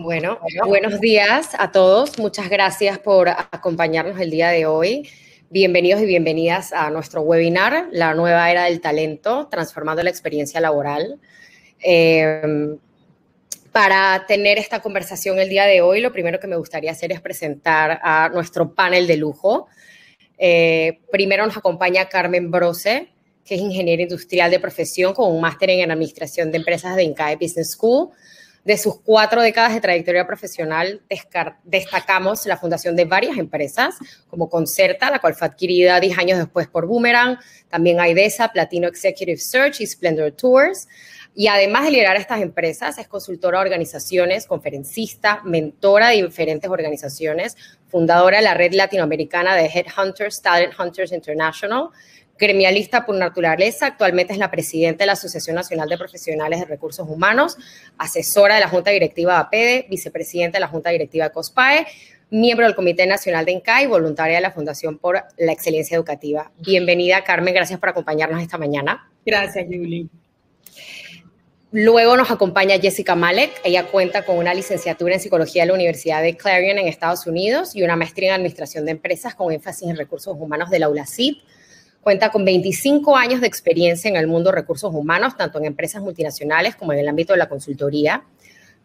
Bueno, buenos días a todos. Muchas gracias por acompañarnos el día de hoy. Bienvenidos y bienvenidas a nuestro webinar, La nueva era del talento, transformando la experiencia laboral. Para tener esta conversación el día de hoy, lo primero que me gustaría hacer es presentar a nuestro panel de lujo. Primero nos acompaña Carmen Brose, que es ingeniera industrial de profesión con un máster en administración de empresas de INCAE Business School. De sus 4 décadas de trayectoria profesional, destacamos la fundación de varias empresas, como Concerta, la cual fue adquirida 10 años después por Boomerang, también Aidesa, Platino Executive Search y Splendor Tours. Y además de liderar estas empresas, es consultora de organizaciones, conferencista, mentora de diferentes organizaciones, fundadora de la red latinoamericana de Headhunters, Talent Hunters International, gremialista por naturaleza, actualmente es la presidenta de la Asociación Nacional de Profesionales de Recursos Humanos, asesora de la Junta Directiva de APEDE, vicepresidenta de la Junta Directiva de COSPAE, miembro del Comité Nacional de INCAE y voluntaria de la Fundación por la Excelencia Educativa. Bienvenida, Carmen, gracias por acompañarnos esta mañana. Gracias, Julie. Luego nos acompaña Jessica Malek. Ella cuenta con una licenciatura en Psicología de la Universidad de Clarion en Estados Unidos y una maestría en Administración de Empresas con énfasis en Recursos Humanos de la ULACID. Cuenta con 25 años de experiencia en el mundo de recursos humanos, tanto en empresas multinacionales como en el ámbito de la consultoría.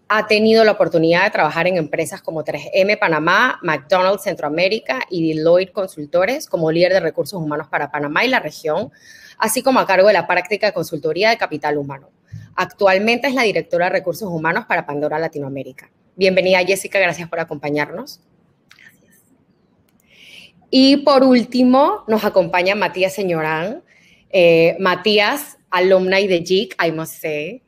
Ha tenido la oportunidad de trabajar en empresas como 3M Panamá, McDonald's Centroamérica y Deloitte Consultores como líder de recursos humanos para Panamá y la región, así como a cargo de la práctica de consultoría de capital humano. Actualmente es la directora de recursos humanos para Pandora Latinoamérica. Bienvenida, Jessica, gracias por acompañarnos. Y por último, nos acompaña Matías Señorán. Matías, alumni de JIC, I must say,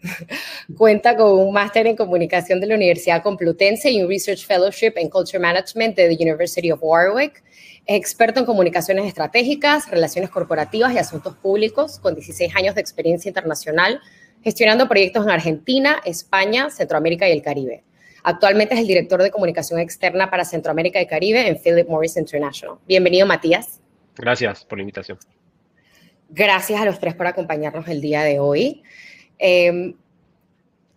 cuenta con un máster en comunicación de la Universidad Complutense y un Research Fellowship en Culture Management de the University of Warwick. Es experto en comunicaciones estratégicas, relaciones corporativas y asuntos públicos, con 16 años de experiencia internacional, gestionando proyectos en Argentina, España, Centroamérica y el Caribe. Actualmente es el director de comunicación externa para Centroamérica y Caribe en Philip Morris International. Bienvenido, Matías. Gracias por la invitación. Gracias a los 3 por acompañarnos el día de hoy.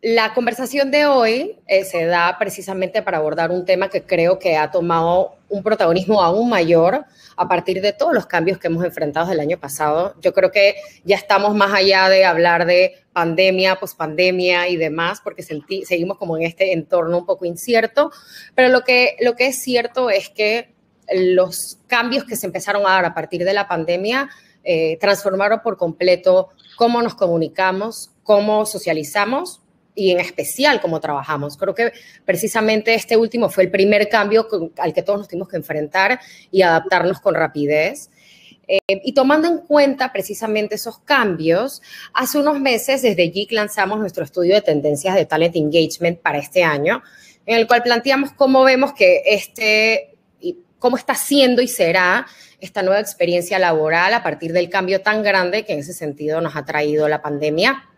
La conversación de hoy se da precisamente para abordar un tema que creo que ha tomado un protagonismo aún mayor a partir de todos los cambios que hemos enfrentado desde el año pasado. Yo creo que ya estamos más allá de hablar de pandemia, pospandemia y demás, porque seguimos como en este entorno un poco incierto, pero lo que es cierto es que los cambios que se empezaron a dar a partir de la pandemia transformaron por completo cómo nos comunicamos, cómo socializamos, y en especial cómo trabajamos. Creo que precisamente este último fue el primer cambio al que todos nos tuvimos que enfrentar y adaptarnos con rapidez. Y tomando en cuenta precisamente esos cambios, hace unos meses desde JIC lanzamos nuestro estudio de tendencias de Talent Engagement para este año, en el cual planteamos cómo vemos que cómo está siendo y será esta nueva experiencia laboral a partir del cambio tan grande que en ese sentido nos ha traído la pandemia.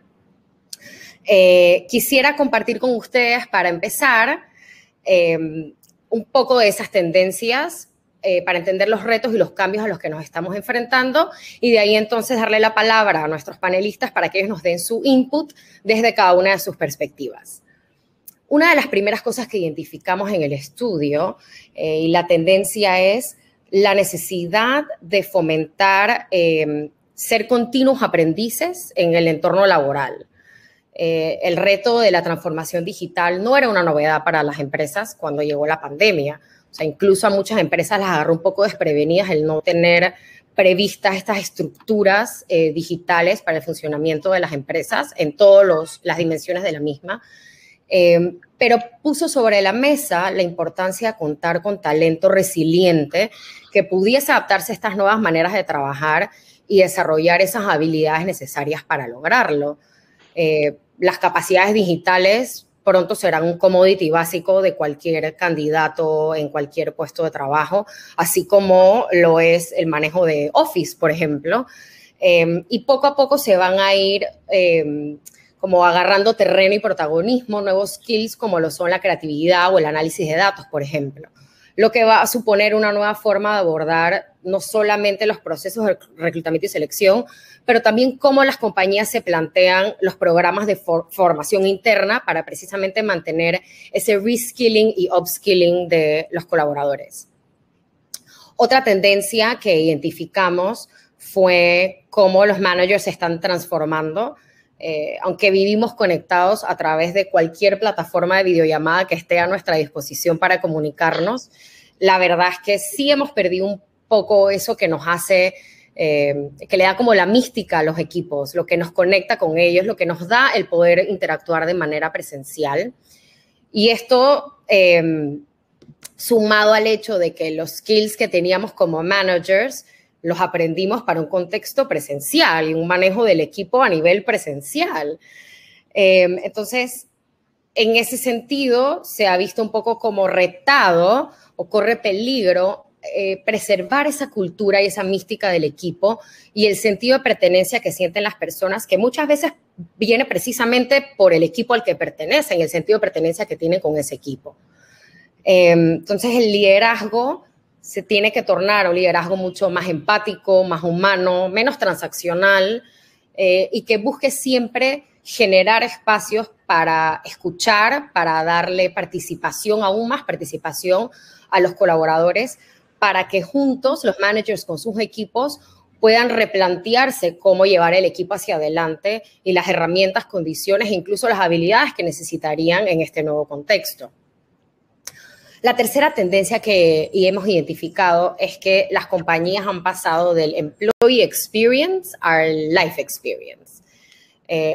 Quisiera compartir con ustedes, para empezar, un poco de esas tendencias para entender los retos y los cambios a los que nos estamos enfrentando y de ahí entonces darle la palabra a nuestros panelistas para que ellos nos den su input desde cada una de sus perspectivas. Una de las primeras cosas que identificamos en el estudio y la tendencia es la necesidad de fomentar ser continuos aprendices en el entorno laboral. El reto de la transformación digital no era una novedad para las empresas cuando llegó la pandemia. O sea, incluso a muchas empresas las agarró un poco desprevenidas el no tener previstas estas estructuras digitales para el funcionamiento de las empresas en todas las dimensiones de la misma. Pero puso sobre la mesa la importancia de contar con talento resiliente que pudiese adaptarse a estas nuevas maneras de trabajar y desarrollar esas habilidades necesarias para lograrlo. Las capacidades digitales pronto serán un commodity básico de cualquier candidato en cualquier puesto de trabajo, así como lo es el manejo de Office, por ejemplo. Y poco a poco se van a ir como agarrando terreno y protagonismo, nuevos skills como lo son la creatividad o el análisis de datos, por ejemplo. lo que va a suponer una nueva forma de abordar no solamente los procesos de reclutamiento y selección, pero también cómo las compañías se plantean los programas de formación interna para precisamente mantener ese reskilling y upskilling de los colaboradores. Otra tendencia que identificamos fue cómo los managers se están transformando. Aunque vivimos conectados a través de cualquier plataforma de videollamada que esté a nuestra disposición para comunicarnos, la verdad es que sí hemos perdido un poco eso que nos hace, que le da como la mística a los equipos, lo que nos conecta con ellos, lo que nos da el poder interactuar de manera presencial. Y esto, sumado al hecho de que los skills que teníamos como managers los aprendimos para un contexto presencial y un manejo del equipo a nivel presencial. Entonces, en ese sentido, se ha visto un poco como retado o corre peligro preservar esa cultura y esa mística del equipo y el sentido de pertenencia que sienten las personas, que muchas veces viene precisamente por el equipo al que pertenecen, el sentido de pertenencia que tienen con ese equipo. Entonces, el liderazgo se tiene que tornar un liderazgo mucho más empático, más humano, menos transaccional y que busque siempre generar espacios para escuchar, para darle participación, aún más participación a los colaboradores, para que juntos los managers con sus equipos puedan replantearse cómo llevar el equipo hacia adelante y las herramientas, condiciones e incluso las habilidades que necesitarían en este nuevo contexto. La tercera tendencia que hemos identificado es que las compañías han pasado del employee experience al life experience.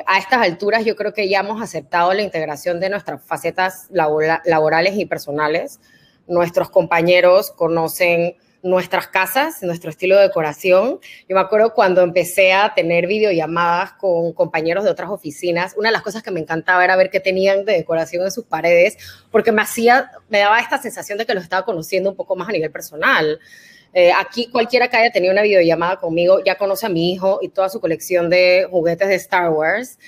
A estas alturas yo creo que ya hemos aceptado la integración de nuestras facetas laborales y personales. Nuestros compañeros conocen nuestras casas, nuestro estilo de decoración. Yo me acuerdo cuando empecé a tener videollamadas con compañeros de otras oficinas, una de las cosas que me encantaba era ver qué tenían de decoración en sus paredes, porque me daba esta sensación de que los estaba conociendo un poco más a nivel personal. Aquí cualquiera que haya tenido una videollamada conmigo ya conoce a mi hijo y toda su colección de juguetes de Star Wars.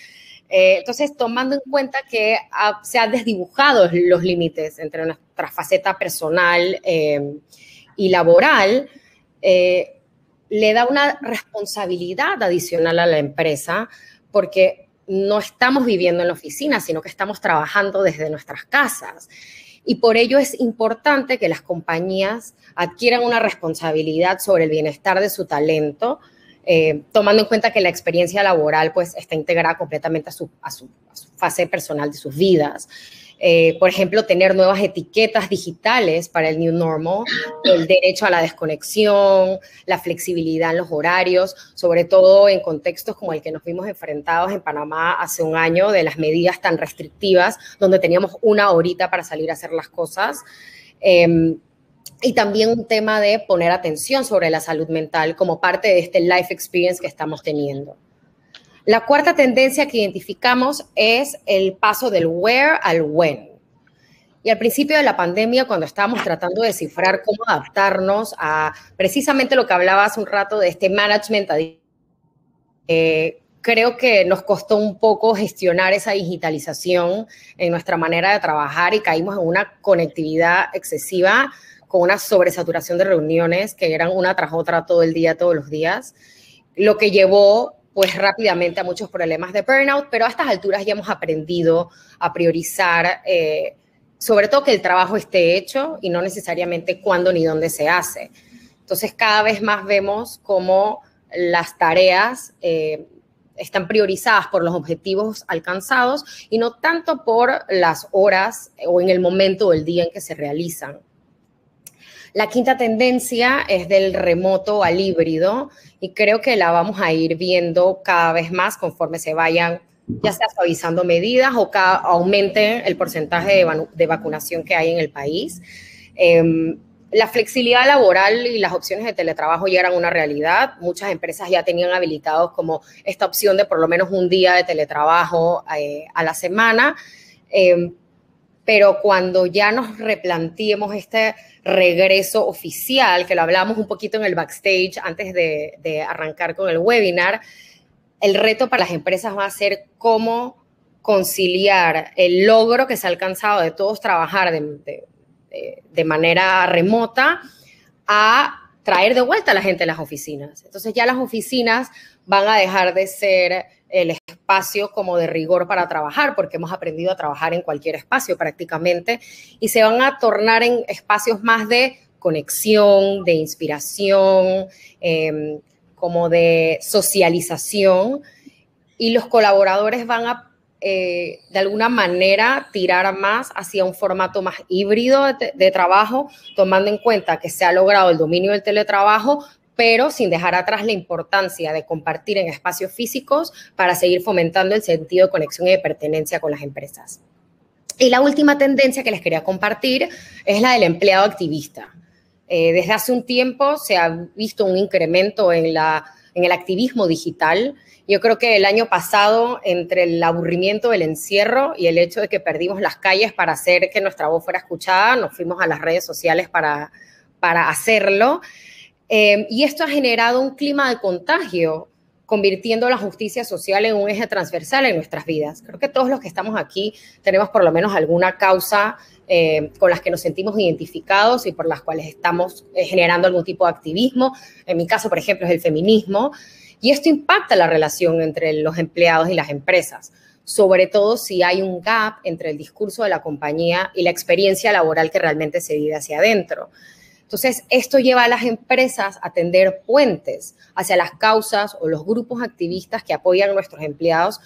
Entonces, tomando en cuenta que se han desdibujado los límites entre nuestra faceta personal y laboral, le da una responsabilidad adicional a la empresa porque no estamos viviendo en la oficina, sino que estamos trabajando desde nuestras casas. Y por ello es importante que las compañías adquieran una responsabilidad sobre el bienestar de su talento, tomando en cuenta que la experiencia laboral pues, está integrada completamente a su fase personal de sus vidas. Por ejemplo, tener nuevas etiquetas digitales para el new normal, el derecho a la desconexión, la flexibilidad en los horarios, sobre todo en contextos como el que nos vimos enfrentados en Panamá hace un año, de las medidas tan restrictivas, donde teníamos una horita para salir a hacer las cosas. Y también un tema de poner atención sobre la salud mental como parte de este life experience que estamos teniendo. La cuarta tendencia que identificamos es el paso del where al when. Y al principio de la pandemia, cuando estábamos tratando de descifrar cómo adaptarnos a precisamente lo que hablaba hace un rato de este management, creo que nos costó un poco gestionar esa digitalización en nuestra manera de trabajar y caímos en una conectividad excesiva con una sobresaturación de reuniones que eran una tras otra todo el día, todos los días, lo que llevó pues rápidamente a muchos problemas de burnout, pero a estas alturas ya hemos aprendido a priorizar, sobre todo que el trabajo esté hecho y no necesariamente cuándo ni dónde se hace. Entonces, cada vez más vemos cómo las tareas están priorizadas por los objetivos alcanzados y no tanto por las horas o en el momento del día en que se realizan. La quinta tendencia es del remoto al híbrido y creo que la vamos a ir viendo cada vez más conforme se vayan ya sea suavizando medidas o aumente el porcentaje de vacunación que hay en el país. La flexibilidad laboral y las opciones de teletrabajo ya eran una realidad. Muchas empresas ya tenían habilitados como esta opción de por lo menos un día de teletrabajo a la semana. Pero cuando ya nos replanteemos este regreso oficial, que lo hablamos un poquito en el backstage antes de arrancar con el webinar, el reto para las empresas va a ser cómo conciliar el logro que se ha alcanzado de todos trabajar de manera remota a traer de vuelta a la gente a las oficinas. Entonces ya las oficinas van a dejar de ser el espacio como de rigor para trabajar, porque hemos aprendido a trabajar en cualquier espacio prácticamente, y se van a tornar en espacios más de conexión, de inspiración, como de socialización, y los colaboradores van a de alguna manera tirar más hacia un formato más híbrido de trabajo, tomando en cuenta que se ha logrado el dominio del teletrabajo, pero sin dejar atrás la importancia de compartir en espacios físicos para seguir fomentando el sentido de conexión y de pertenencia con las empresas. Y la última tendencia que les quería compartir es la del empleado activista. Desde hace un tiempo se ha visto un incremento en el activismo digital. Yo creo que el año pasado, entre el aburrimiento del encierro y el hecho de que perdimos las calles para hacer que nuestra voz fuera escuchada, nos fuimos a las redes sociales para hacerlo. Y esto ha generado un clima de contagio, convirtiendo la justicia social en un eje transversal en nuestras vidas. Creo que todos los que estamos aquí tenemos por lo menos alguna causa con las que nos sentimos identificados y por las cuales estamos generando algún tipo de activismo. En mi caso, por ejemplo, es el feminismo. Y esto impacta la relación entre los empleados y las empresas, sobre todo si hay un gap entre el discurso de la compañía y la experiencia laboral que realmente se vive hacia adentro. Entonces, esto lleva a las empresas a tender puentes hacia las causas o los grupos activistas que apoyan a nuestros empleados,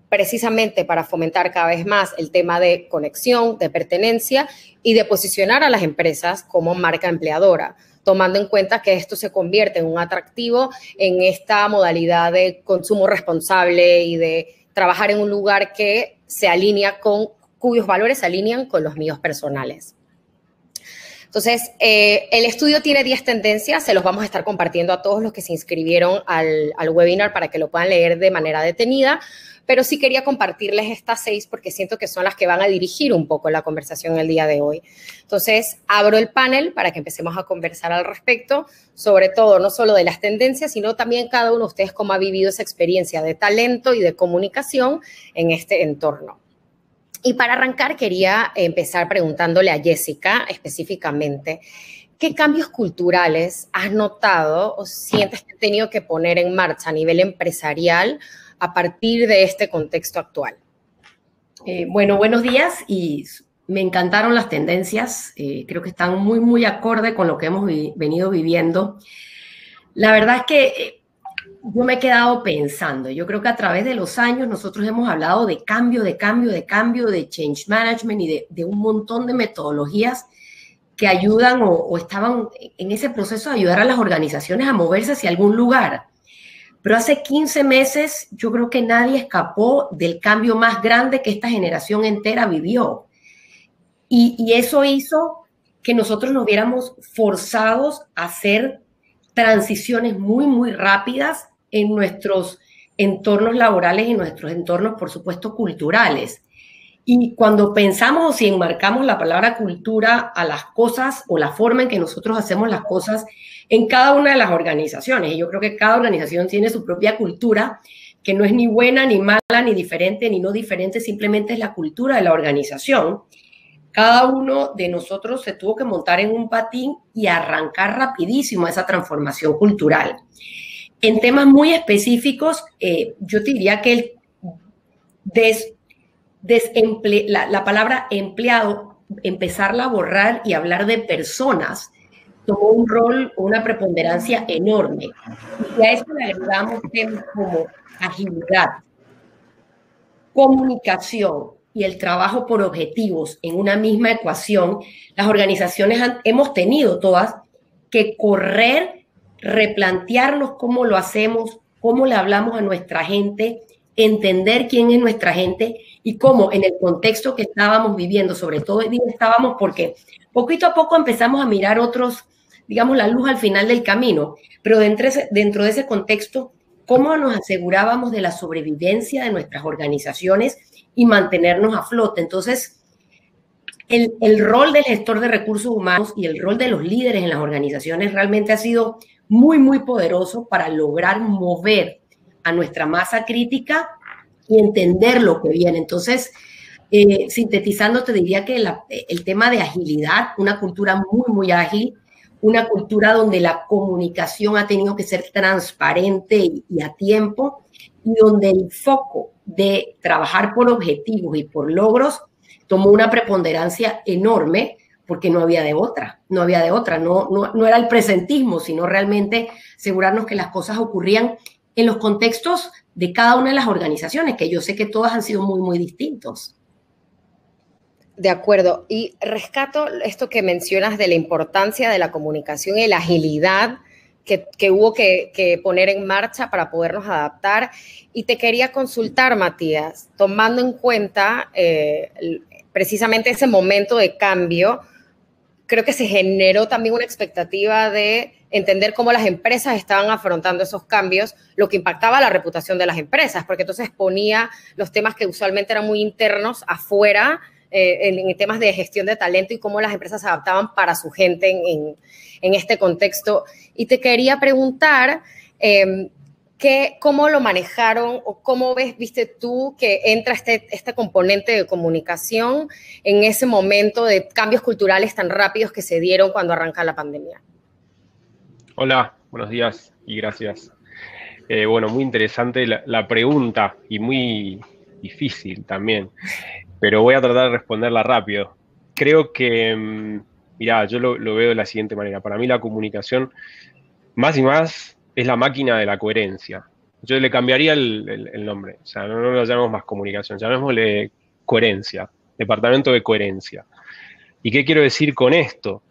precisamente para fomentar cada vez más el tema de conexión, de pertenencia y de posicionar a las empresas como marca empleadora, tomando en cuenta que esto se convierte en un atractivo en esta modalidad de consumo responsable y de trabajar en un lugar que se alinea cuyos valores se alinean con los míos personales. Entonces, el estudio tiene 10 tendencias, se los vamos a estar compartiendo a todos los que se inscribieron al webinar para que lo puedan leer de manera detenida, pero sí quería compartirles estas 6 porque siento que son las que van a dirigir un poco la conversación el día de hoy. Entonces, abro el panel para que empecemos a conversar al respecto, sobre todo, no solo de las tendencias, sino también cada uno de ustedes cómo ha vivido esa experiencia de talento y de comunicación en este entorno. Y para arrancar, quería empezar preguntándole a Jessica específicamente, ¿qué cambios culturales has notado o sientes que has tenido que poner en marcha a nivel empresarial a partir de este contexto actual? Bueno, buenos días y me encantaron las tendencias. Creo que están muy, muy acorde con lo que hemos venido viviendo. La verdad es que yo me he quedado pensando, yo creo que a través de los años nosotros hemos hablado de cambio, de change management y de un montón de metodologías que ayudan o estaban en ese proceso de ayudar a las organizaciones a moverse hacia algún lugar. Pero hace 15 meses yo creo que nadie escapó del cambio más grande que esta generación entera vivió. Y eso hizo que nosotros nos viéramos forzados a hacer transiciones muy, muy rápidas en nuestros entornos laborales y nuestros entornos, por supuesto, culturales. Y cuando pensamos o si enmarcamos la palabra cultura a las cosas o la forma en que nosotros hacemos las cosas en cada una de las organizaciones, y yo creo que cada organización tiene su propia cultura, que no es ni buena, ni mala, ni diferente, ni no diferente, simplemente es la cultura de la organización. Cada uno de nosotros se tuvo que montar en un patín y arrancar rapidísimo esa transformación cultural. En temas muy específicos, yo te diría que la palabra empleado, empezarla a borrar y hablar de personas, tomó un rol, una preponderancia enorme. Y a eso le agregamos temas como agilidad, comunicación y el trabajo por objetivos en una misma ecuación. Las organizaciones hemos tenido todas que correr, replantearnos cómo lo hacemos, cómo le hablamos a nuestra gente, entender quién es nuestra gente y cómo en el contexto que estábamos viviendo, sobre todo estábamos porque poquito a poco empezamos a mirar otros, digamos, la luz al final del camino, pero dentro de ese contexto, cómo nos asegurábamos de la sobrevivencia de nuestras organizaciones y mantenernos a flote. Entonces, el rol del gestor de recursos humanos y el rol de los líderes en las organizaciones realmente ha sido muy, muy poderoso para lograr mover a nuestra masa crítica y entender lo que viene. Entonces, Sintetizando, te diría que el tema de agilidad, una cultura muy, muy ágil, una cultura donde la comunicación ha tenido que ser transparente y a tiempo, y donde el foco de trabajar por objetivos y por logros tomó una preponderancia enorme porque no había de otra, no era el presentismo, sino realmente asegurarnos que las cosas ocurrían en los contextos de cada una de las organizaciones, que yo sé que todas han sido muy, muy distintos. De acuerdo. Y rescato esto que mencionas de la importancia de la comunicación y la agilidad que hubo que poner en marcha para podernos adaptar. Y te quería consultar, Matías, tomando en cuenta precisamente ese momento de cambio, creo que se generó también una expectativa de entender cómo las empresas estaban afrontando esos cambios, lo que impactaba la reputación de las empresas, porque entonces ponía los temas que usualmente eran muy internos afuera, en temas de gestión de talento y cómo las empresas se adaptaban para su gente en este contexto. Y te quería preguntar cómo lo manejaron o cómo viste tú que entra este componente de comunicación en ese momento de cambios culturales tan rápidos que se dieron cuando arranca la pandemia. Hola, buenos días y gracias. Bueno, muy interesante la pregunta y muy difícil también, pero voy a tratar de responderla rápido. Creo que, mirá, yo lo veo de la siguiente manera. Para mí la comunicación, más y más, es la máquina de la coherencia. Yo le cambiaría el nombre, o sea, no lo llamemos más comunicación, llamémosle coherencia, departamento de coherencia. ¿Y qué quiero decir con esto?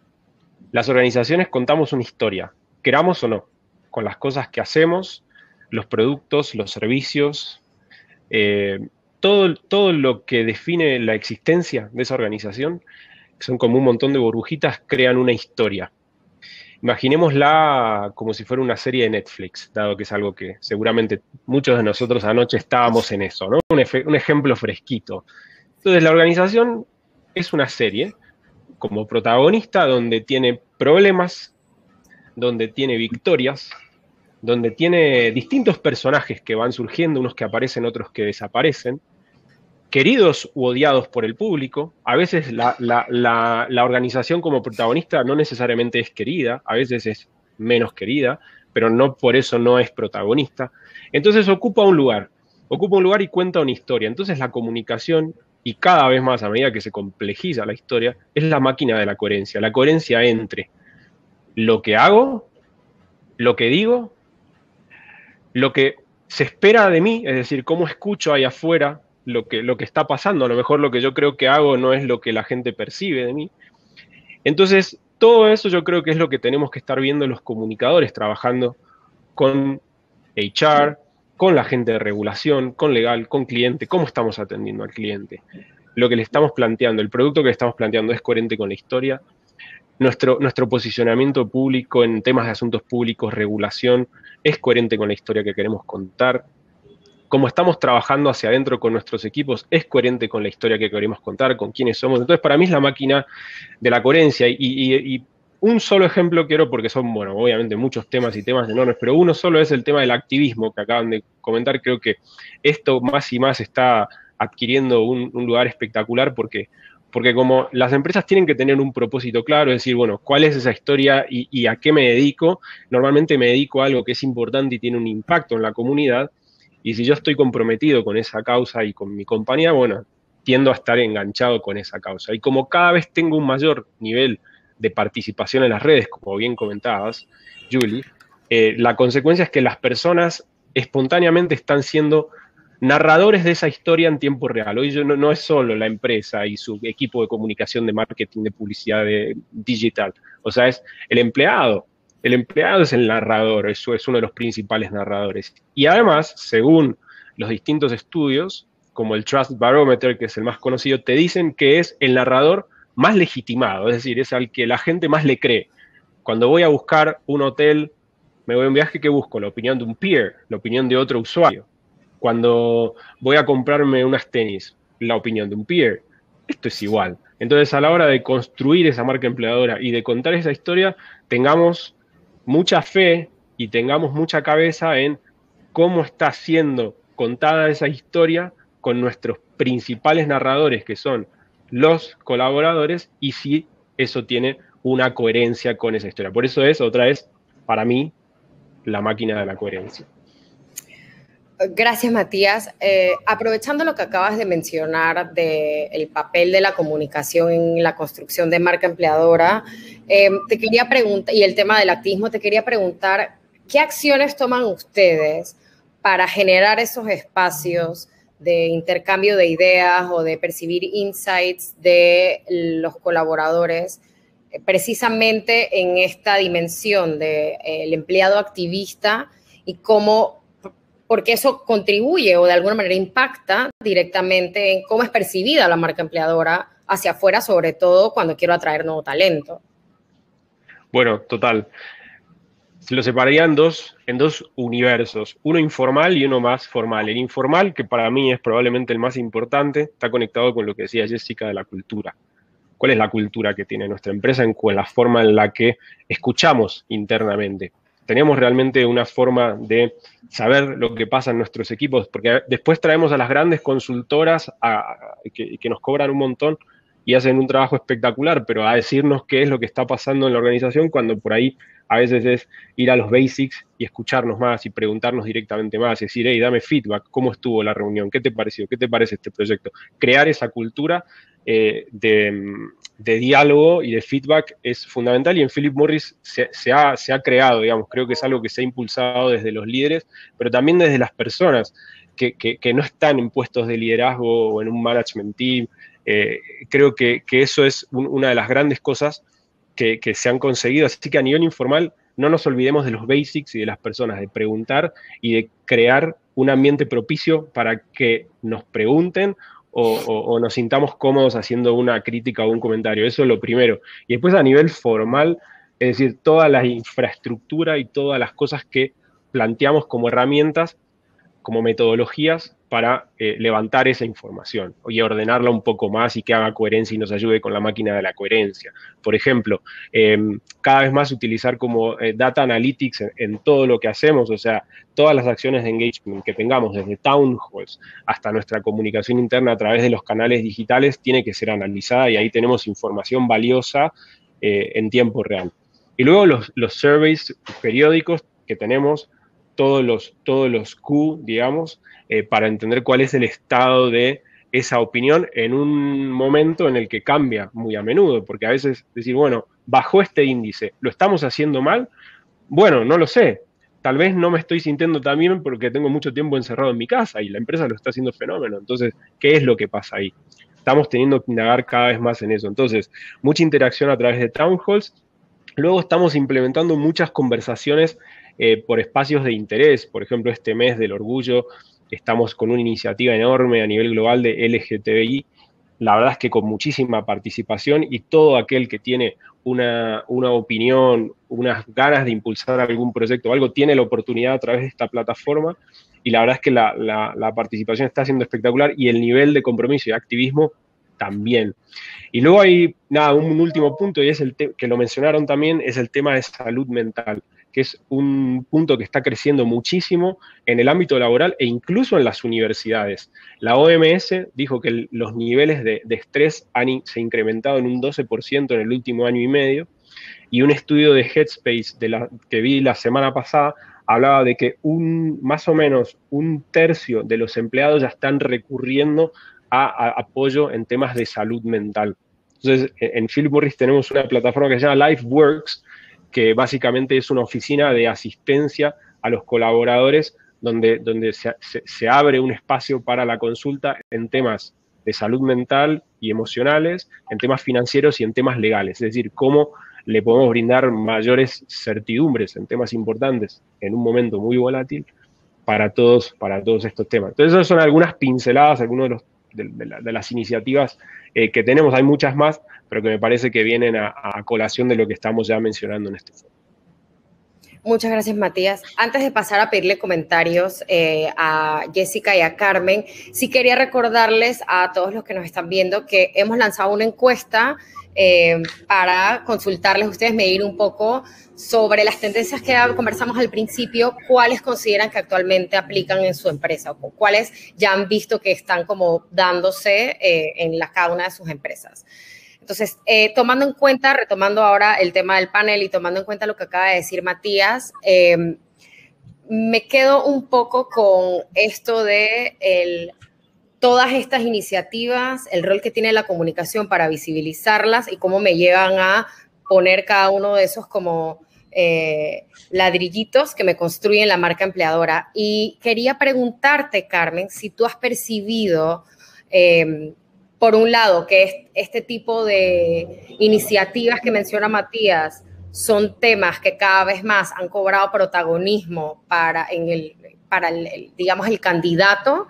Las organizaciones contamos una historia, queramos o no, con las cosas que hacemos, los productos, los servicios, todo lo que define la existencia de esa organización, que son como un montón de burbujitas, crean una historia. Imaginémosla como si fuera una serie de Netflix, dado que es algo que seguramente muchos de nosotros anoche estábamos en eso, ¿no? Un ejemplo fresquito. Entonces, la organización es una serie como protagonista donde tiene problemas, donde tiene victorias, donde tiene distintos personajes que van surgiendo, unos que aparecen, otros que desaparecen, queridos u odiados por el público. A veces la organización como protagonista no necesariamente es querida, a veces es menos querida, pero no por eso no es protagonista. Entonces ocupa un lugar y cuenta una historia. Entonces la comunicación, y cada vez más a medida que se complejiza la historia, es la máquina de la coherencia entre lo que hago, lo que digo, lo que se espera de mí, es decir, cómo escucho ahí afuera lo que está pasando. A lo mejor lo que yo creo que hago no es lo que la gente percibe de mí. Entonces, todo eso yo creo que es lo que tenemos que estar viendo los comunicadores, trabajando con HR, con la gente de regulación, con legal, con cliente, cómo estamos atendiendo al cliente. Lo que le estamos planteando, el producto que le estamos planteando es coherente con la historia. Nuestro posicionamiento público en temas de asuntos públicos, regulación, es coherente con la historia que queremos contar. Como estamos trabajando hacia adentro con nuestros equipos, es coherente con la historia que queremos contar, con quiénes somos. Entonces, para mí es la máquina de la coherencia. Y un solo ejemplo quiero, porque son, bueno, obviamente muchos temas y temas enormes, pero uno solo es el tema del activismo que acaban de comentar. Creo que esto más y más está adquiriendo un lugar espectacular porque como las empresas tienen que tener un propósito claro, es decir, bueno, ¿cuál es esa historia y a qué me dedico? Normalmente me dedico a algo que es importante y tiene un impacto en la comunidad, y si yo estoy comprometido con esa causa y con mi compañía, bueno, tiendo a estar enganchado con esa causa. Y como cada vez tengo un mayor nivel de participación en las redes, como bien comentabas, Julie, la consecuencia es que las personas espontáneamente están siendo narradores de esa historia en tiempo real. Hoy no es solo la empresa y su equipo de comunicación, de marketing, de publicidad digital. O sea, es el empleado. El empleado es el narrador, eso es uno de los principales narradores. Y además, según los distintos estudios, como el Trust Barometer, que es el más conocido, te dicen que es el narrador más legitimado, es decir, es al que la gente más le cree. Cuando voy a buscar un hotel, me voy a un viaje, ¿qué busco? La opinión de un peer, la opinión de otro usuario. Cuando voy a comprarme unas tenis, la opinión de un peer. Esto es igual. Entonces, a la hora de construir esa marca empleadora y de contar esa historia, tengamos mucha fe y tengamos mucha cabeza en cómo está siendo contada esa historia con nuestros principales narradores, que son los colaboradores, y si eso tiene una coherencia con esa historia. Por eso es, otra vez, para mí, la máquina de la coherencia. Gracias, Matías. Aprovechando lo que acabas de mencionar del papel de la comunicación en la construcción de marca empleadora, te quería preguntar, y el tema del activismo, te quería preguntar, ¿qué acciones toman ustedes para generar esos espacios de intercambio de ideas o de percibir insights de los colaboradores, precisamente en esta dimensión del empleado activista y cómo, porque eso contribuye o de alguna manera impacta directamente en cómo es percibida la marca empleadora hacia afuera, sobre todo cuando quiero atraer nuevo talento? Bueno, total. Se lo separaría en dos universos, uno informal y uno más formal. El informal, que para mí es probablemente el más importante, está conectado con lo que decía Jessica de la cultura. ¿Cuál es la cultura que tiene nuestra empresa con la forma en la que escuchamos internamente? Tenemos realmente una forma de saber lo que pasa en nuestros equipos, porque después traemos a las grandes consultoras que nos cobran un montón y hacen un trabajo espectacular, pero a decirnos qué es lo que está pasando en la organización, cuando por ahí a veces es ir a los basics y escucharnos más y preguntarnos directamente más, y decir, hey, dame feedback, ¿cómo estuvo la reunión? ¿Qué te pareció? ¿Qué te parece este proyecto? Crear esa cultura de diálogo y de feedback es fundamental, y en Philip Morris se ha creado, digamos, creo que es algo que se ha impulsado desde los líderes, pero también desde las personas que no están en puestos de liderazgo o en un management team. Creo que eso es una de las grandes cosas que se han conseguido, así que a nivel informal no nos olvidemos de los basics y de las personas, de preguntar y de crear un ambiente propicio para que nos pregunten o nos sintamos cómodos haciendo una crítica o un comentario. Eso es lo primero. Y después a nivel formal, es decir, toda la infraestructura y todas las cosas que planteamos como herramientas, como metodologías para levantar esa información y ordenarla un poco más y que haga coherencia y nos ayude con la máquina de la coherencia. Por ejemplo, cada vez más utilizar como data analytics en todo lo que hacemos, o sea, todas las acciones de engagement que tengamos, desde town halls hasta nuestra comunicación interna a través de los canales digitales, tiene que ser analizada, y ahí tenemos información valiosa en tiempo real. Y luego los surveys periódicos que tenemos, todos los Q, digamos, para entender cuál es el estado de esa opinión en un momento en el que cambia muy a menudo, porque a veces decir, bueno, bajó este índice, ¿lo estamos haciendo mal? Bueno, no lo sé. Tal vez no me estoy sintiendo tan bien porque tengo mucho tiempo encerrado en mi casa y la empresa lo está haciendo fenómeno. Entonces, ¿qué es lo que pasa ahí? Estamos teniendo que indagar cada vez más en eso. Entonces, mucha interacción a través de town halls. Luego estamos implementando muchas conversaciones por espacios de interés. Por ejemplo, este mes del orgullo estamos con una iniciativa enorme a nivel global de LGTBI. La verdad es que con muchísima participación, y todo aquel que tiene una opinión, unas ganas de impulsar algún proyecto o algo, tiene la oportunidad a través de esta plataforma, y la verdad es que la participación está siendo espectacular y el nivel de compromiso y activismo también. Y luego hay, un último punto, y es que lo mencionaron también, es el tema de salud mental, que es un punto que está creciendo muchísimo en el ámbito laboral e incluso en las universidades. La OMS dijo que los niveles de estrés se han incrementado en un 12% en el último año y medio, y un estudio de Headspace que vi la semana pasada hablaba de que más o menos un tercio de los empleados ya están recurriendo a apoyo en temas de salud mental. Entonces, en Philip Morris tenemos una plataforma que se llama LifeWorks, que básicamente es una oficina de asistencia a los colaboradores donde se abre un espacio para la consulta en temas de salud mental y emocionales, en temas financieros y en temas legales. Es decir, cómo le podemos brindar mayores certidumbres en temas importantes en un momento muy volátil para todos estos temas. Entonces, esas son algunas pinceladas, algunos de las iniciativas que tenemos. Hay muchas más, pero que me parece que vienen a colación de lo que estamos ya mencionando en este foro. Muchas gracias, Matías. Antes de pasar a pedirle comentarios a Jessica y a Carmen, sí quería recordarles a todos los que nos están viendo que hemos lanzado una encuesta para consultarles a ustedes, medir un poco sobre las tendencias que conversamos al principio, cuáles consideran que actualmente aplican en su empresa o cuáles ya han visto que están como dándose en cada una de sus empresas. Entonces, tomando en cuenta, retomando ahora el tema del panel y tomando en cuenta lo que acaba de decir Matías, me quedo un poco con esto de todas estas iniciativas, el rol que tiene la comunicación para visibilizarlas y cómo me llevan a poner cada uno de esos como ladrillitos que me construyen la marca empleadora. Y quería preguntarte, Carmen, si tú has percibido, por un lado, que este tipo de iniciativas que menciona Matías son temas que cada vez más han cobrado protagonismo para digamos, el candidato,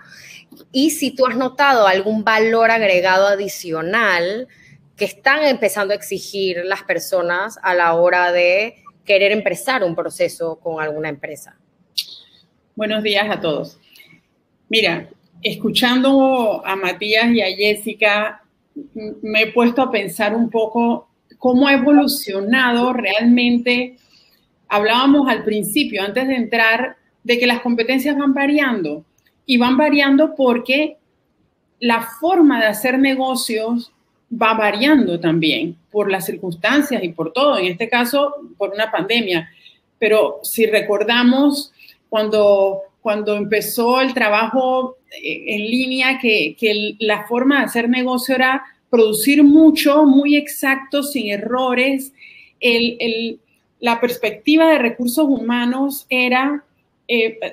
y si tú has notado algún valor agregado adicional que están empezando a exigir las personas a la hora de querer empezar un proceso con alguna empresa. Buenos días a todos. Mira, escuchando a Matías y a Jessica, me he puesto a pensar un poco cómo ha evolucionado realmente. Hablábamos al principio, antes de entrar, de que las competencias van variando. Y van variando porque la forma de hacer negocios va variando también por las circunstancias y por todo. En este caso, por una pandemia. Pero si recordamos cuando empezó el trabajo en línea, que la forma de hacer negocio era producir mucho, muy exacto, sin errores. La perspectiva de recursos humanos era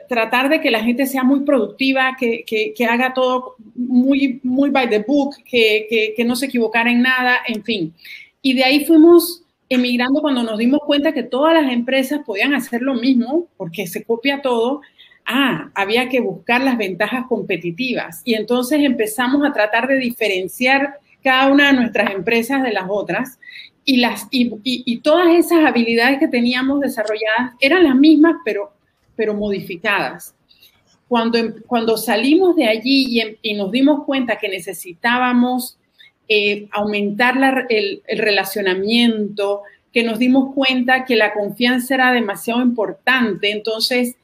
tratar de que la gente sea muy productiva, que haga todo muy by the book, que no se equivocara en nada, en fin. Y de ahí fuimos emigrando cuando nos dimos cuenta que todas las empresas podían hacer lo mismo, porque se copia todo. Había que buscar las ventajas competitivas. Y entonces empezamos a tratar de diferenciar cada una de nuestras empresas de las otras. Y todas esas habilidades que teníamos desarrolladas eran las mismas, pero modificadas. Cuando salimos de allí y nos dimos cuenta que necesitábamos aumentar el relacionamiento, que nos dimos cuenta que la confianza era demasiado importante, entonces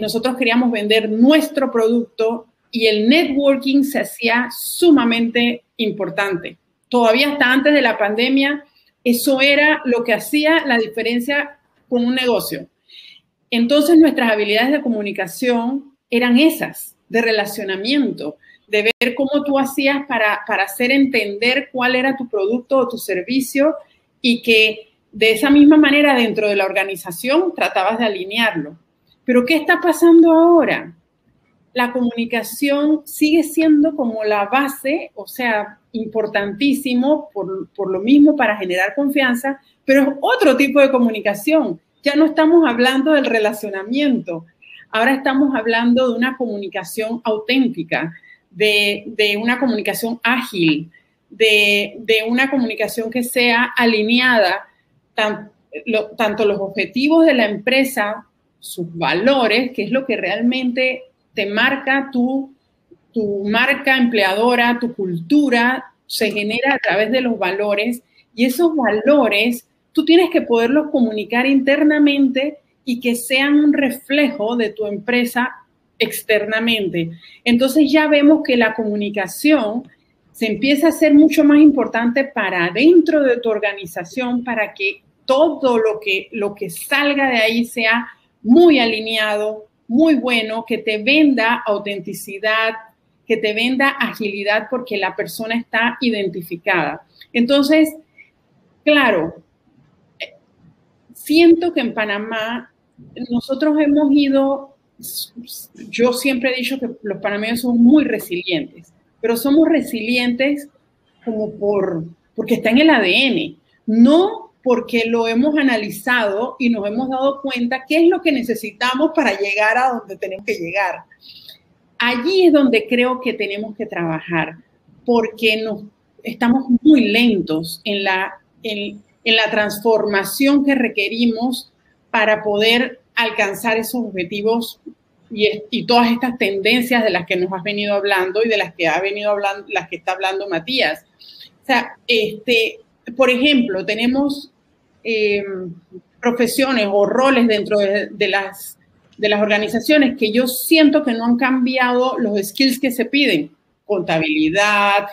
nosotros queríamos vender nuestro producto y el networking se hacía sumamente importante. Todavía hasta antes de la pandemia, eso era lo que hacía la diferencia con un negocio. Entonces, nuestras habilidades de comunicación eran esas, de relacionamiento, de ver cómo tú hacías para hacer entender cuál era tu producto o tu servicio y que de esa misma manera dentro de la organización tratabas de alinearlo. Pero ¿qué está pasando ahora? La comunicación sigue siendo como la base, o sea, importantísimo por lo mismo para generar confianza, pero es otro tipo de comunicación. Ya no estamos hablando del relacionamiento, ahora estamos hablando de una comunicación auténtica, de una comunicación ágil, de una comunicación que sea alineada, tanto los objetivos de la empresa, sus valores, que es lo que realmente te marca tu marca empleadora, tu cultura, se genera a través de los valores, y esos valores tú tienes que poderlos comunicar internamente y que sean un reflejo de tu empresa externamente. Entonces ya vemos que la comunicación se empieza a ser mucho más importante para dentro de tu organización, para que todo lo que salga de ahí sea muy alineado, muy bueno, que te venda autenticidad, que te venda agilidad porque la persona está identificada. Entonces, claro, siento que en Panamá nosotros hemos ido, yo siempre he dicho que los panameños son muy resilientes, pero somos resilientes como porque está en el ADN, no porque lo hemos analizado y nos hemos dado cuenta qué es lo que necesitamos para llegar a donde tenemos que llegar. Allí es donde creo que tenemos que trabajar, porque estamos muy lentos en la transformación que requerimos para poder alcanzar esos objetivos y todas estas tendencias de las que nos has venido hablando y de las que las que está hablando Matías. O sea, por ejemplo, tenemos profesiones o roles dentro de las organizaciones que yo siento que no han cambiado los skills que se piden. Contabilidad,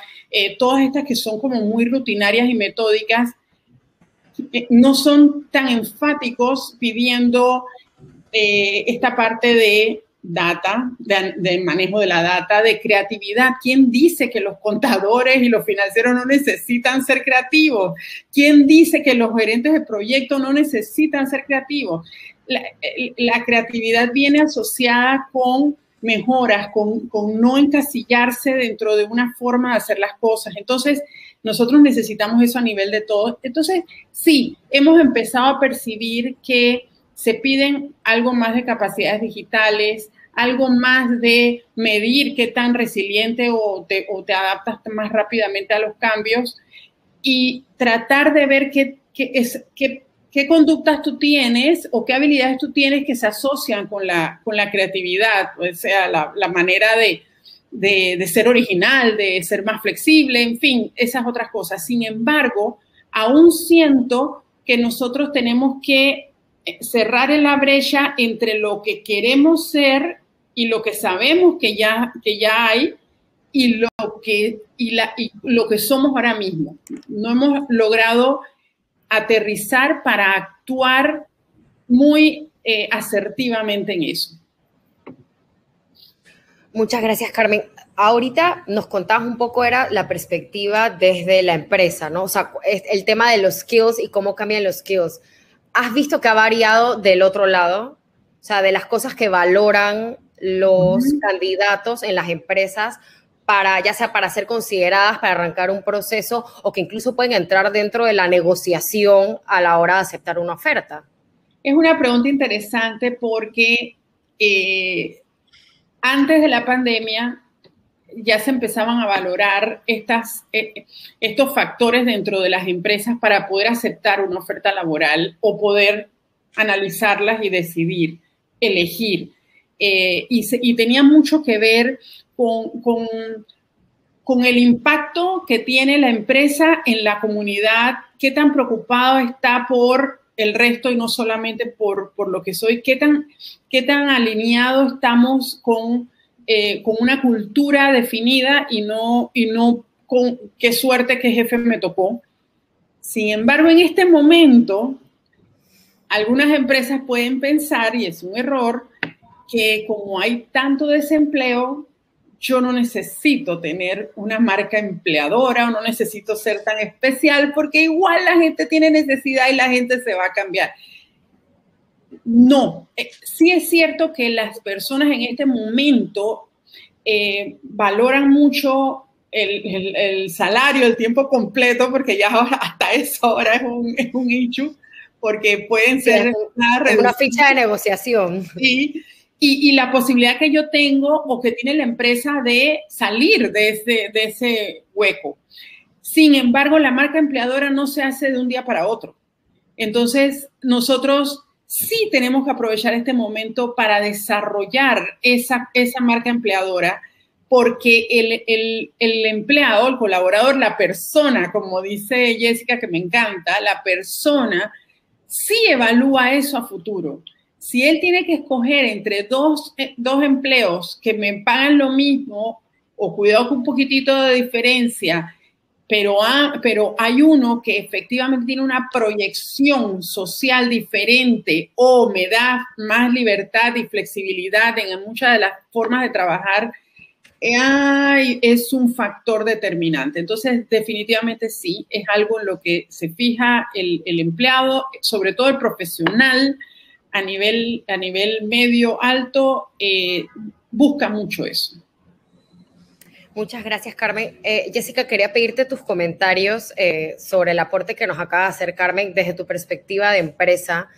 todas estas que son como muy rutinarias y metódicas, no son tan enfáticos pidiendo esta parte de data, de manejo de la data, de creatividad. ¿Quién dice que los contadores y los financieros no necesitan ser creativos? ¿Quién dice que los gerentes de proyecto no necesitan ser creativos? La creatividad viene asociada con mejoras, con no encasillarse dentro de una forma de hacer las cosas. Entonces, nosotros necesitamos eso a nivel de todos. Entonces, sí, hemos empezado a percibir que se piden algo más de capacidades digitales, algo más de medir qué tan resiliente o te adaptas más rápidamente a los cambios y tratar de ver qué conductas tú tienes o qué habilidades tú tienes que se asocian con la creatividad, o sea, la manera de ser original, de ser más flexible, en fin, esas otras cosas. Sin embargo, aún siento que nosotros tenemos que cerrar en la brecha entre lo que queremos ser y lo que sabemos que ya hay y lo que somos ahora mismo. No hemos logrado aterrizar para actuar muy asertivamente en eso. Muchas gracias, Carmen. Ahorita nos contabas un poco, era la perspectiva desde la empresa, ¿no? O sea, el tema de los skills y cómo cambian los skills. ¿Has visto que ha variado del otro lado? O sea, de las cosas que valoran los candidatos en las empresas ya sea para ser consideradas, para arrancar un proceso o que incluso pueden entrar dentro de la negociación a la hora de aceptar una oferta. Es una pregunta interesante porque antes de la pandemia ya se empezaban a valorar estos factores dentro de las empresas para poder aceptar una oferta laboral o poder analizarlas y decidir, elegir. Y tenía mucho que ver con el impacto que tiene la empresa en la comunidad, qué tan preocupado está por el resto y no solamente por lo que soy, qué tan alineado estamos con una cultura definida y no con qué suerte, qué jefe me tocó. Sin embargo, en este momento, algunas empresas pueden pensar, y es un error, que como hay tanto desempleo, yo no necesito tener una marca empleadora o no necesito ser tan especial porque igual la gente tiene necesidad y la gente se va a cambiar. No, sí es cierto que las personas en este momento valoran mucho el salario, el tiempo completo, porque ya hasta eso ahora es un issue, porque pueden ser una ficha de negociación. Sí. Y la posibilidad que yo tengo o que tiene la empresa de salir de ese hueco. Sin embargo, la marca empleadora no se hace de un día para otro. Entonces, nosotros sí tenemos que aprovechar este momento para desarrollar esa marca empleadora, porque el empleado, el colaborador, la persona, como dice Jessica, que me encanta, la persona sí evalúa eso a futuro. Si él tiene que escoger entre dos empleos que me pagan lo mismo, o cuidado con un poquitito de diferencia, pero hay uno que efectivamente tiene una proyección social diferente o me da más libertad y flexibilidad en muchas de las formas de trabajar, es un factor determinante. Entonces, definitivamente sí, es algo en lo que se fija el empleado, sobre todo el profesional, a nivel medio, alto, busca mucho eso. Muchas gracias, Carmen. Jessica, quería pedirte tus comentarios sobre el aporte que nos acaba de hacer Carmen desde tu perspectiva de empresa.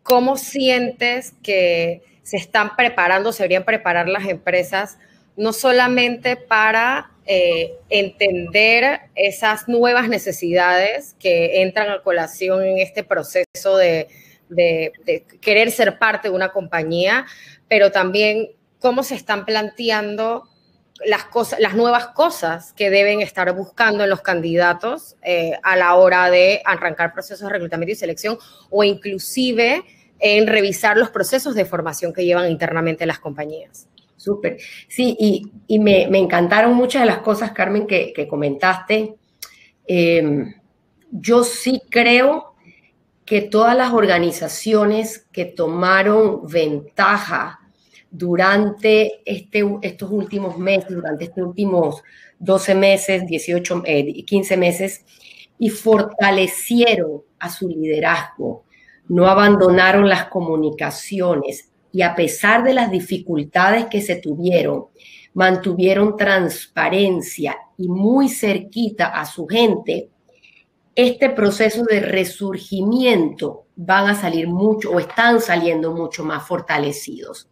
¿Cómo sientes que se están preparando, se deberían preparar las empresas, no solamente para entender esas nuevas necesidades que entran a colación en este proceso de de querer ser parte de una compañía, pero también cómo se están planteando las nuevas cosas que deben estar buscando en los candidatos a la hora de arrancar procesos de reclutamiento y selección, o inclusive en revisar los procesos de formación que llevan internamente las compañías. Súper. Sí, y me encantaron muchas de las cosas, Carmen, que comentaste. Yo sí creo que todas las organizaciones que tomaron ventaja durante estos últimos meses, durante estos últimos 12 meses, 15 meses, y fortalecieron a su liderazgo, no abandonaron las comunicaciones, y a pesar de las dificultades que se tuvieron, mantuvieron transparencia y muy cerquita a su gente, este proceso de resurgimiento van a salir mucho o están saliendo mucho más fortalecidos.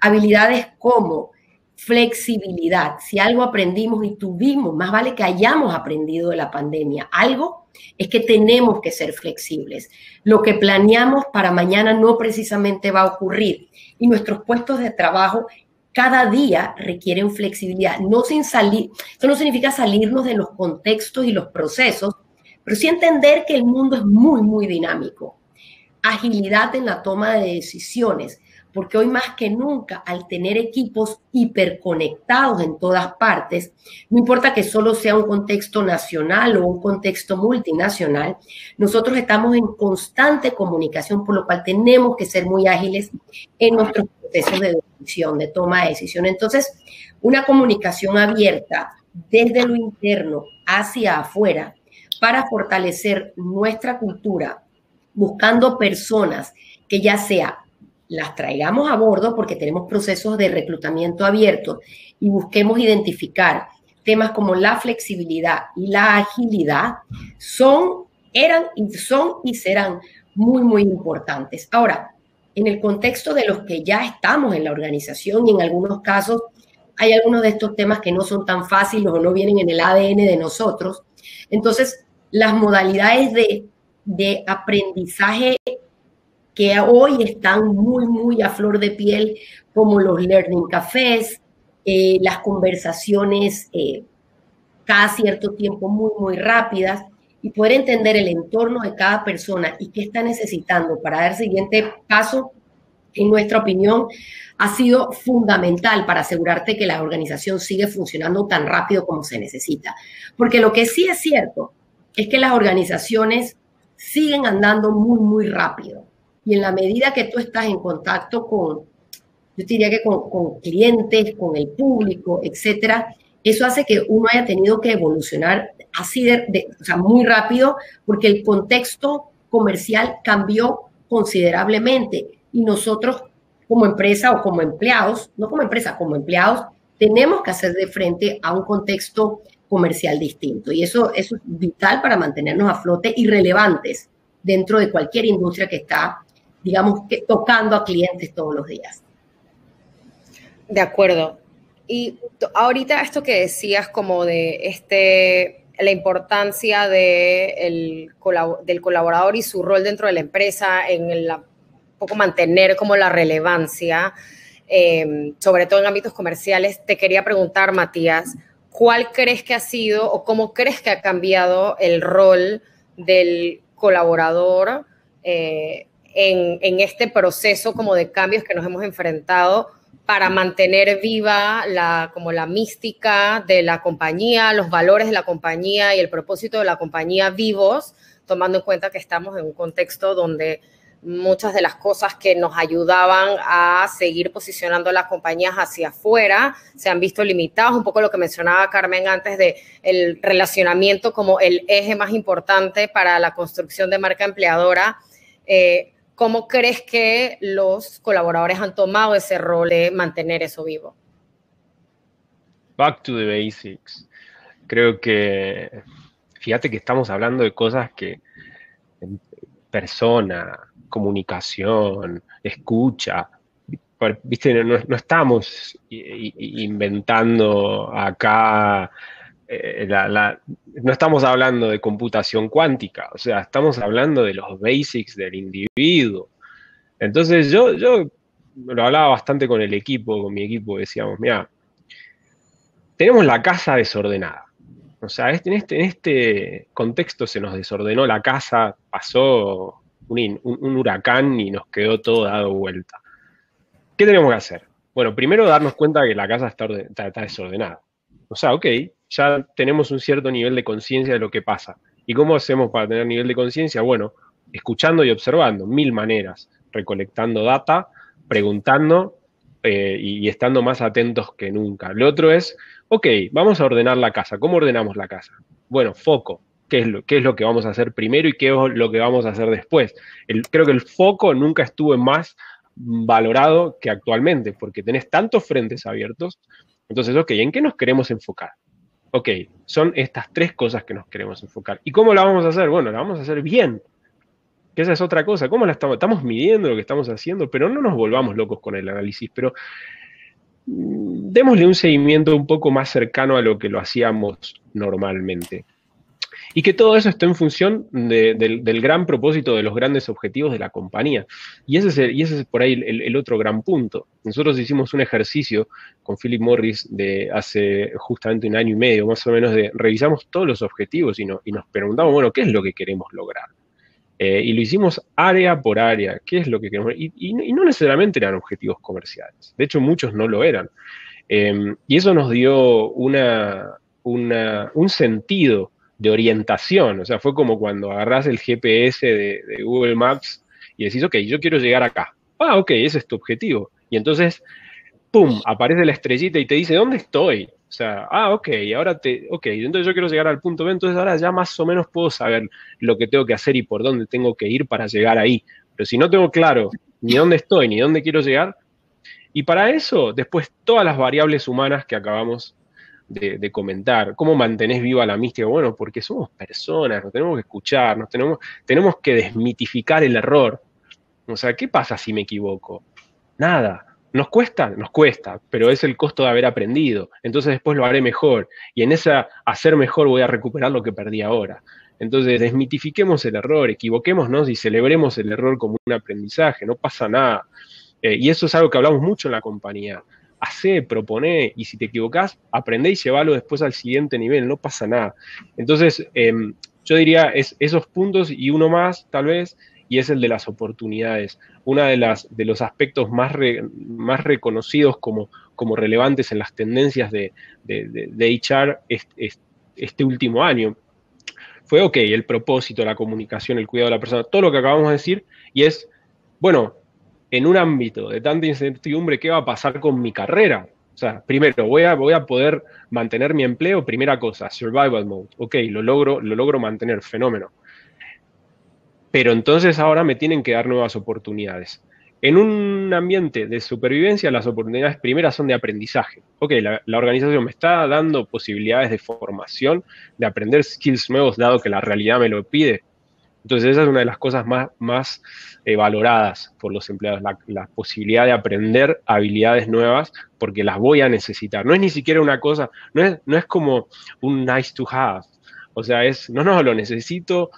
Habilidades como flexibilidad. Si algo aprendimos y tuvimos, más vale que hayamos aprendido de la pandemia algo, es que tenemos que ser flexibles. Lo que planeamos para mañana no precisamente va a ocurrir, y nuestros puestos de trabajo cada día requieren flexibilidad. Esto no significa salirnos de los contextos y los procesos, pero sí entender que el mundo es muy, muy dinámico. Agilidad en la toma de decisiones, porque hoy más que nunca, al tener equipos hiperconectados en todas partes, no importa que solo sea un contexto nacional o un contexto multinacional, nosotros estamos en constante comunicación, por lo cual tenemos que ser muy ágiles en nuestros procesos de decisión, de toma de decisión. Entonces, una comunicación abierta desde lo interno hacia afuera para fortalecer nuestra cultura, buscando personas que ya sea las traigamos a bordo porque tenemos procesos de reclutamiento abiertos y busquemos identificar temas como la flexibilidad y la agilidad, eran y serán muy, muy importantes. Ahora, en el contexto de los que ya estamos en la organización, y en algunos casos hay algunos de estos temas que no son tan fáciles o no vienen en el ADN de nosotros, entonces las modalidades de aprendizaje que hoy están muy, muy a flor de piel, como los learning cafés, las conversaciones cada cierto tiempo muy, muy rápidas, y poder entender el entorno de cada persona y qué está necesitando para dar el siguiente paso, en nuestra opinión, ha sido fundamental para asegurarte que la organización sigue funcionando tan rápido como se necesita. Porque lo que sí es cierto es que las organizaciones siguen andando muy, muy rápido. Y en la medida que tú estás en contacto yo diría que con clientes, con el público, etcétera, eso hace que uno haya tenido que evolucionar así o sea, muy rápido, porque el contexto comercial cambió considerablemente. Y nosotros, como empresa o como empleados, no como empresa, como empleados, tenemos que hacer de frente a un contexto comercial distinto. Y eso es vital para mantenernos a flote y relevantes dentro de cualquier industria que está, digamos, tocando a clientes todos los días. De acuerdo. Y ahorita esto que decías como de la importancia del colaborador y su rol dentro de la empresa en poco mantener como la relevancia, sobre todo en ámbitos comerciales, te quería preguntar, Matías, ¿cuál crees que ha sido o cómo crees que ha cambiado el rol del colaborador en este proceso como de cambios que nos hemos enfrentado para mantener viva como la mística de la compañía, los valores de la compañía y el propósito de la compañía vivos, tomando en cuenta que estamos en un contexto donde muchas de las cosas que nos ayudaban a seguir posicionando las compañías hacia afuera se han visto limitados? Un poco lo que mencionaba Carmen antes de el relacionamiento como el eje más importante para la construcción de marca empleadora. ¿Cómo crees que los colaboradores han tomado ese rol de mantener eso vivo? Back to the basics. Creo que, fíjate que estamos hablando de cosas que persona, comunicación, escucha, ¿viste? No estamos inventando acá, no estamos hablando de computación cuántica, o sea, estamos hablando de los basics del individuo. Entonces yo lo hablaba bastante con el equipo, con mi equipo, decíamos, mira, tenemos la casa desordenada. O sea, en este contexto se nos desordenó la casa, pasó un huracán y nos quedó todo dado vuelta. ¿Qué tenemos que hacer? Bueno, primero darnos cuenta que la casa está desordenada. O sea, ok, ya tenemos un cierto nivel de conciencia de lo que pasa. ¿Y cómo hacemos para tener nivel de conciencia? Bueno, escuchando y observando, 1000 maneras, recolectando data, preguntando y estando más atentos que nunca. Lo otro es, ok, vamos a ordenar la casa. ¿Cómo ordenamos la casa? Bueno, foco. ¿Qué es lo que vamos a hacer primero y qué es lo que vamos a hacer después? Creo que el foco nunca estuvo más valorado que actualmente, porque tenés tantos frentes abiertos. Entonces, ok, ¿en qué nos queremos enfocar? Ok, son estas 3 cosas que nos queremos enfocar. ¿Y cómo la vamos a hacer? Bueno, la vamos a hacer bien. Que esa es otra cosa. ¿Cómo la estamos midiendo lo que estamos haciendo? Pero no nos volvamos locos con el análisis, pero démosle un seguimiento un poco más cercano a lo que lo hacíamos normalmente. Y que todo eso esté en función del gran propósito, de los grandes objetivos de la compañía. Y ese es por ahí el otro gran punto. Nosotros hicimos un ejercicio con Philip Morris de hace justamente 1 año y medio, más o menos, revisamos todos los objetivos y nos preguntamos, bueno, ¿qué es lo que queremos lograr? Y lo hicimos área por área, ¿qué es lo que queremos? Y no necesariamente eran objetivos comerciales. De hecho, muchos no lo eran. Y eso nos dio un sentido de orientación, o sea, fue como cuando agarrás el GPS de Google Maps y decís, ok, yo quiero llegar acá. Ah, ok, ese es tu objetivo. Y entonces, ¡pum!, aparece la estrellita y te dice, ¿dónde estoy? O sea, ok, entonces yo quiero llegar al punto B, entonces ahora ya más o menos puedo saber lo que tengo que hacer y por dónde tengo que ir para llegar ahí. Pero si no tengo claro ni dónde estoy, ni dónde quiero llegar, y para eso, después todas las variables humanas que acabamos de comentar, cómo mantenés viva la mística, bueno, porque somos personas, nos tenemos que escuchar, tenemos que desmitificar el error. O sea, ¿qué pasa si me equivoco? Nada. ¿Nos cuesta? Nos cuesta, pero es el costo de haber aprendido. Entonces después lo haré mejor. Y en esa hacer mejor voy a recuperar lo que perdí ahora. Entonces desmitifiquemos el error, equivoquémonos y celebremos el error como un aprendizaje, no pasa nada. Y eso es algo que hablamos mucho en la compañía. Hacé, proponé, y si te equivocás, aprendé y llevalo después al siguiente nivel, no pasa nada. Entonces, yo diría esos puntos y uno más, tal vez, y es el de las oportunidades. Uno de los aspectos más reconocidos como relevantes en las tendencias de HR este último año fue, ok, el propósito, la comunicación, el cuidado de la persona, todo lo que acabamos de decir, y es, bueno, en un ámbito de tanta incertidumbre, ¿qué va a pasar con mi carrera? O sea, primero, voy a poder mantener mi empleo, primera cosa, survival mode. Ok, lo logro mantener, fenómeno. Pero entonces ahora me tienen que dar nuevas oportunidades. En un ambiente de supervivencia, las oportunidades primeras son de aprendizaje. Ok, la organización me está dando posibilidades de formación, de aprender skills nuevos, dado que la realidad me lo pide. Entonces esa es una de las cosas más valoradas por los empleados, la posibilidad de aprender habilidades nuevas porque las voy a necesitar. No es ni siquiera una cosa, no es como un nice to have. O sea, no, lo necesito,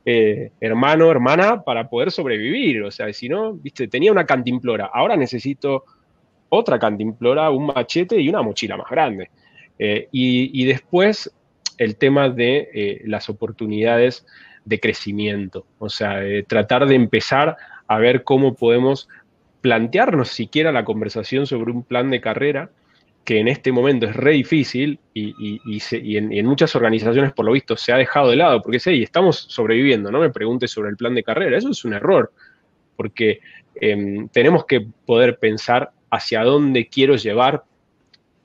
hermano, hermana, para poder sobrevivir. O sea, si no, viste, tenía una cantimplora, ahora necesito otra cantimplora, un machete y una mochila más grande. Y después el tema de las oportunidades de crecimiento, o sea, de tratar de empezar a ver cómo podemos plantearnos siquiera la conversación sobre un plan de carrera, que en este momento es re difícil y en muchas organizaciones, por lo visto, se ha dejado de lado, porque sí, estamos sobreviviendo, no me preguntes sobre el plan de carrera, eso es un error, porque tenemos que poder pensar hacia dónde quiero llevar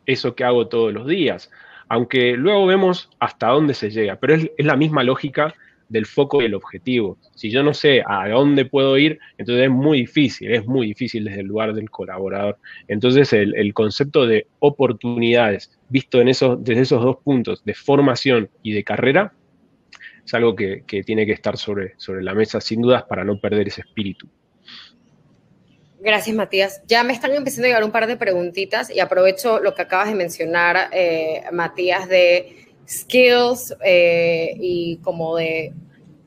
eso que hago todos los días, aunque luego vemos hasta dónde se llega, pero es la misma lógica del foco y el objetivo. Si yo no sé a dónde puedo ir, entonces es muy difícil desde el lugar del colaborador. Entonces el concepto de oportunidades, visto desde esos 2 puntos, de formación y de carrera, es algo que tiene que estar sobre la mesa, sin dudas, para no perder ese espíritu. Gracias, Matías. Ya me están empezando a llegar un par de preguntitas y aprovecho lo que acabas de mencionar, Matías, de skills y como de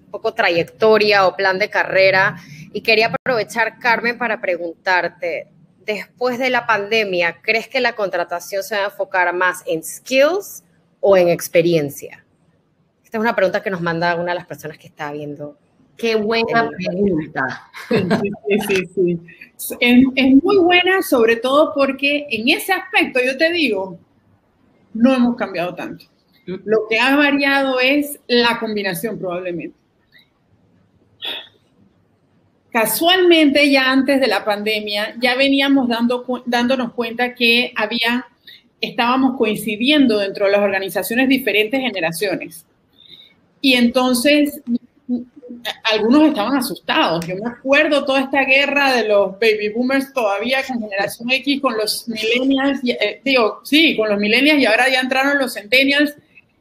un poco trayectoria o plan de carrera. Y quería aprovechar, Carmen, para preguntarte, después de la pandemia, ¿crees que la contratación se va a enfocar más en skills o en experiencia? Esta es una pregunta que nos manda una de las personas que está viendo. Qué buena pregunta. Sí. Es muy buena, sobre todo porque en ese aspecto, yo te digo, no hemos cambiado tanto. Lo que ha variado es la combinación, probablemente. Casualmente, ya antes de la pandemia, ya veníamos dándonos cuenta que estábamos coincidiendo dentro de las organizaciones diferentes generaciones. Y entonces, algunos estaban asustados. Yo me acuerdo toda esta guerra de los baby boomers todavía con generación X, con los millennials, con los millennials, y ahora ya entraron los centennials,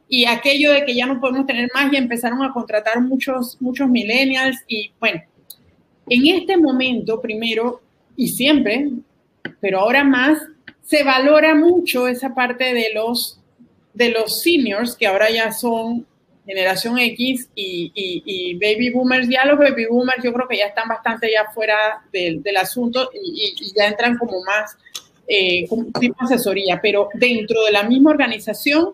y aquello de que ya no podemos tener más, y empezaron a contratar muchos millennials, y bueno, en este momento, primero y siempre, pero ahora más, se valora mucho esa parte de los seniors, que ahora ya son generación X y baby boomers. Ya los baby boomers yo creo que ya están bastante ya fuera del asunto y ya entran como más como tipo asesoría, pero dentro de la misma organización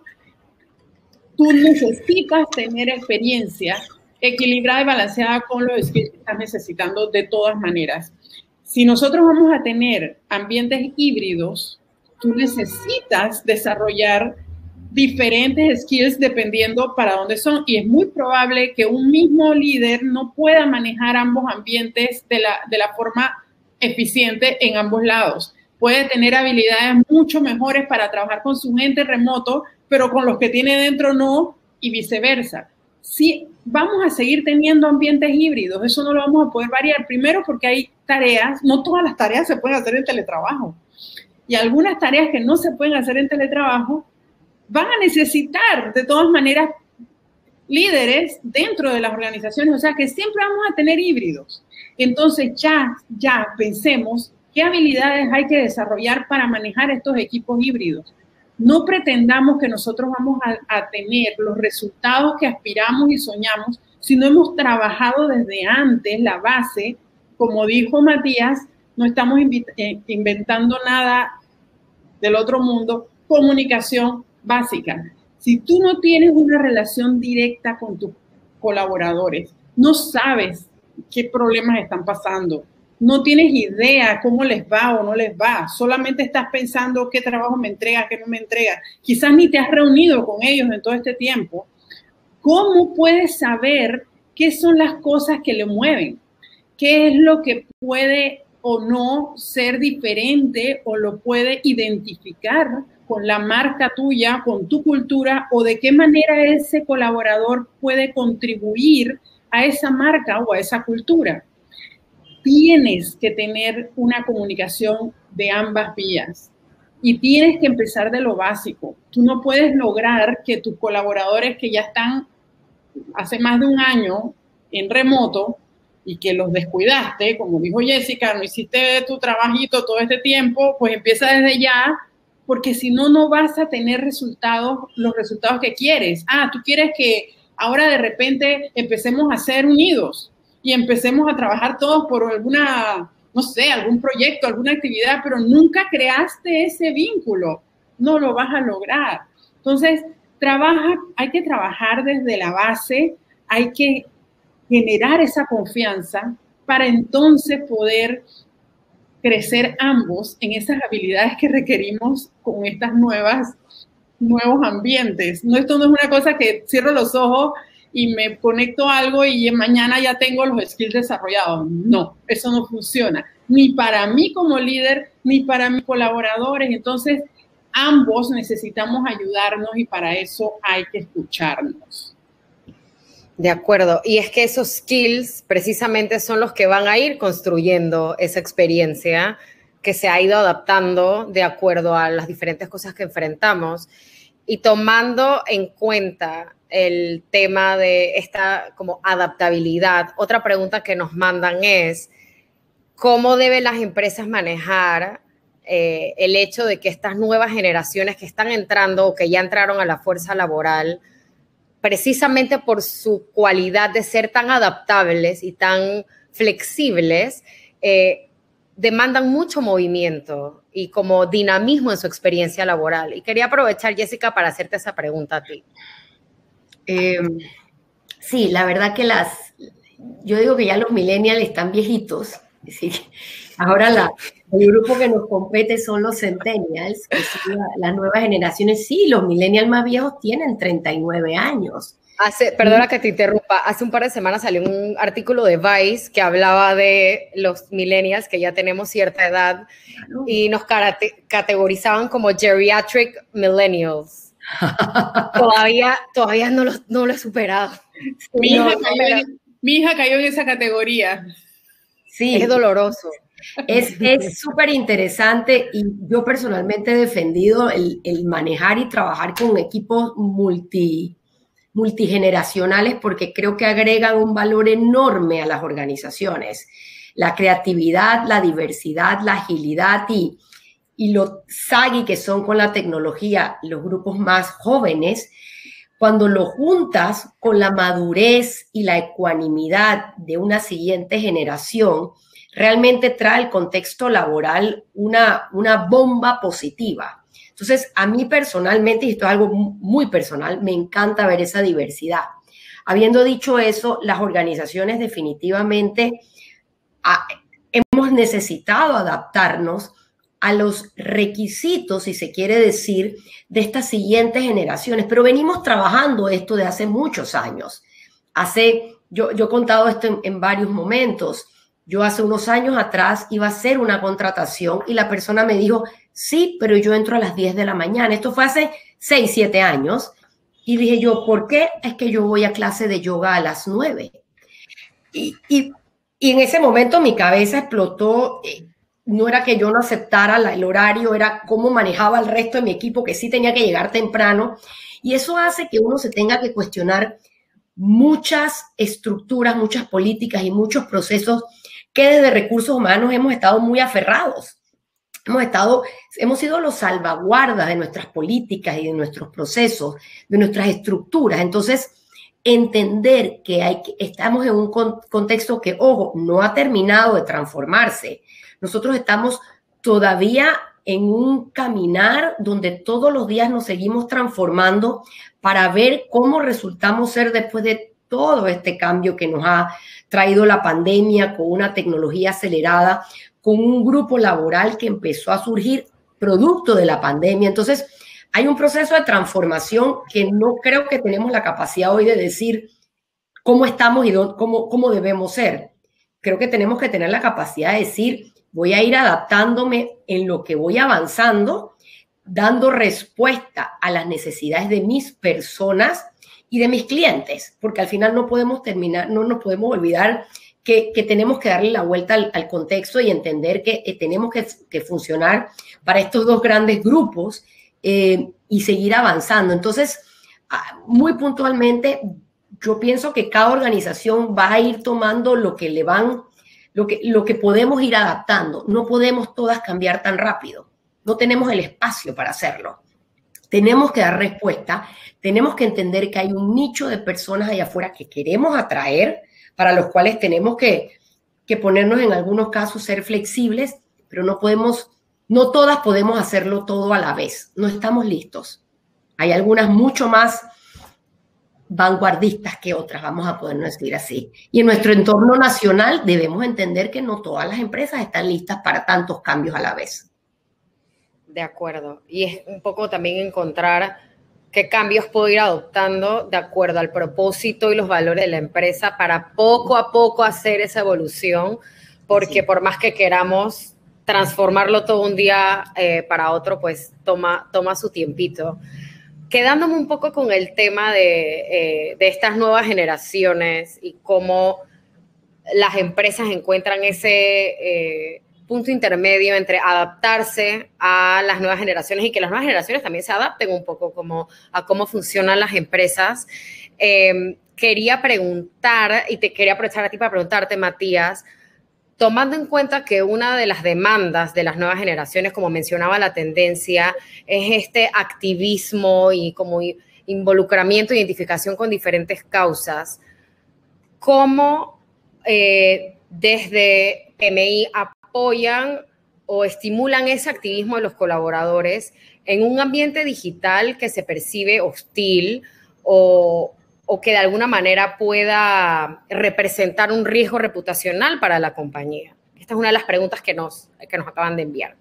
tú necesitas tener experiencia equilibrada y balanceada con los skills que estás necesitando de todas maneras. Si nosotros vamos a tener ambientes híbridos, tú necesitas desarrollar diferentes skills dependiendo para dónde son, y es muy probable que un mismo líder no pueda manejar ambos ambientes de la forma eficiente en ambos lados. Puede tener habilidades mucho mejores para trabajar con su gente remoto, pero con los que tiene dentro no, y viceversa. Sí, vamos a seguir teniendo ambientes híbridos, eso no lo vamos a poder variar. Primero porque hay tareas, no todas las tareas se pueden hacer en teletrabajo, y algunas tareas que no se pueden hacer en teletrabajo van a necesitar de todas maneras líderes dentro de las organizaciones, o sea que siempre vamos a tener híbridos. Entonces ya pensemos qué habilidades hay que desarrollar para manejar estos equipos híbridos. No pretendamos que nosotros vamos a tener los resultados que aspiramos y soñamos si no hemos trabajado desde antes la base. Como dijo Matías, no estamos inventando nada del otro mundo. Comunicación básica. Si tú no tienes una relación directa con tus colaboradores, no sabes qué problemas están pasando, no tienes idea cómo les va o no les va, solamente estás pensando qué trabajo me entrega, qué no me entrega, quizás ni te has reunido con ellos en todo este tiempo, ¿cómo puedes saber qué son las cosas que le mueven? ¿Qué es lo que puede o no ser diferente o lo puede identificar con la marca tuya, con tu cultura, o de qué manera ese colaborador puede contribuir a esa marca o a esa cultura? Tienes que tener una comunicación de ambas vías y tienes que empezar de lo básico. Tú no puedes lograr que tus colaboradores que ya están hace más de un año en remoto y que los descuidaste, como dijo Jessica, no hiciste tu trabajito todo este tiempo, pues empieza desde ya, porque si no, no vas a tener los resultados que quieres. Tú quieres que ahora de repente empecemos a ser unidos y empecemos a trabajar todos por algún proyecto, alguna actividad, pero nunca creaste ese vínculo. No lo vas a lograr. Entonces, hay que trabajar desde la base, hay que generar esa confianza para entonces poder crecer ambos en esas habilidades que requerimos con estos nuevos ambientes. Esto no es una cosa que cierro los ojos y me conecto a algo y mañana ya tengo los skills desarrollados. No, eso no funciona. Ni para mí como líder, ni para mis colaboradores. Entonces, ambos necesitamos ayudarnos y para eso hay que escucharnos. De acuerdo. Y es que esos skills precisamente son los que van a ir construyendo esa experiencia que se ha ido adaptando de acuerdo a las diferentes cosas que enfrentamos y tomando en cuenta el tema de esta como adaptabilidad. Otra pregunta que nos mandan es, ¿cómo deben las empresas manejar el hecho de que estas nuevas generaciones que están entrando o que ya entraron a la fuerza laboral, precisamente por su cualidad de ser tan adaptables y tan flexibles demandan mucho movimiento y como dinamismo en su experiencia laboral. Y quería aprovechar, Jessica, para hacerte esa pregunta a ti. Sí, la verdad que yo digo que ya los millennials están viejitos. ¿Sí? Ahora el grupo que nos compete son los centennials, que son las nuevas generaciones. Sí, los millennials más viejos tienen 39 años. Perdona que te interrumpa, hace un par de semanas salió un artículo de Vice que hablaba de los millennials que ya tenemos cierta edad y nos categorizaban como geriatric millennials. Todavía no lo he superado. Mi hija cayó en esa categoría. Sí. Es doloroso. Es súper interesante y yo personalmente he defendido el manejar y trabajar con equipos multigeneracionales porque creo que agregan un valor enorme a las organizaciones. La creatividad, la diversidad, la agilidad y lo saggy que son con la tecnología, los grupos más jóvenes, cuando lo juntas con la madurez y la ecuanimidad de una siguiente generación, realmente trae al contexto laboral una bomba positiva. Entonces, a mí personalmente, y esto es algo muy personal, me encanta ver esa diversidad. Habiendo dicho eso, las organizaciones definitivamente hemos necesitado adaptarnos a los requisitos, si se quiere decir, de estas siguientes generaciones. Pero venimos trabajando esto de hace muchos años. Yo he contado esto en varios momentos. Yo hace unos años atrás iba a hacer una contratación y la persona me dijo, sí, pero yo entro a las 10 de la mañana. Esto fue hace 6, 7 años. Y dije yo, ¿por qué? Es que yo voy a clase de yoga a las 9. Y en ese momento mi cabeza explotó. No era que yo no aceptara el horario, era cómo manejaba el resto de mi equipo, que sí tenía que llegar temprano. Y eso hace que uno se tenga que cuestionar muchas estructuras, muchas políticas y muchos procesos que desde recursos humanos hemos estado muy aferrados. Hemos sido los salvaguardas de nuestras políticas y de nuestros procesos, de nuestras estructuras. Entonces, entender que estamos en un contexto que, ojo, no ha terminado de transformarse. Nosotros estamos todavía en un caminar donde todos los días nos seguimos transformando para ver cómo resultamos ser después de todo este cambio que nos ha traído la pandemia, con una tecnología acelerada, con un grupo laboral que empezó a surgir producto de la pandemia. Entonces, hay un proceso de transformación que no creo que tenemos la capacidad hoy de decir cómo estamos y cómo debemos ser. Creo que tenemos que tener la capacidad de decir, voy a ir adaptándome en lo que voy avanzando, dando respuesta a las necesidades de mis personas y de mis clientes, porque al final no nos podemos olvidar que tenemos que darle la vuelta al contexto y entender que tenemos que funcionar para estos dos grandes grupos y seguir avanzando. Entonces, muy puntualmente, yo pienso que cada organización va a ir tomando lo que podemos ir adaptando. No podemos todas cambiar tan rápido. No tenemos el espacio para hacerlo. Tenemos que dar respuesta. Tenemos que entender que hay un nicho de personas allá afuera que queremos atraer, para los cuales tenemos que ponernos en algunos casos, ser flexibles, pero no todas podemos hacerlo todo a la vez. No estamos listos. Hay algunas mucho más vanguardistas que otras, vamos a poder decir así. Y en nuestro entorno nacional debemos entender que no todas las empresas están listas para tantos cambios a la vez. De acuerdo. Y es un poco también encontrar qué cambios puedo ir adoptando de acuerdo al propósito y los valores de la empresa para poco a poco hacer esa evolución, porque sí, por más que queramos transformarlo todo un día para otro, pues toma su tiempito. Quedándome un poco con el tema de estas nuevas generaciones y cómo las empresas encuentran ese punto intermedio entre adaptarse a las nuevas generaciones y que las nuevas generaciones también se adapten un poco a cómo funcionan las empresas. Quería preguntar, y te quería aprovechar a ti para preguntarte, Matías, tomando en cuenta que una de las demandas de las nuevas generaciones, como mencionaba la tendencia, es este activismo y como involucramiento e identificación con diferentes causas, ¿cómo desde PMI apoyan o estimulan ese activismo de los colaboradores en un ambiente digital que se percibe hostil o que de alguna manera pueda representar un riesgo reputacional para la compañía? Esta es una de las preguntas que nos acaban de enviar.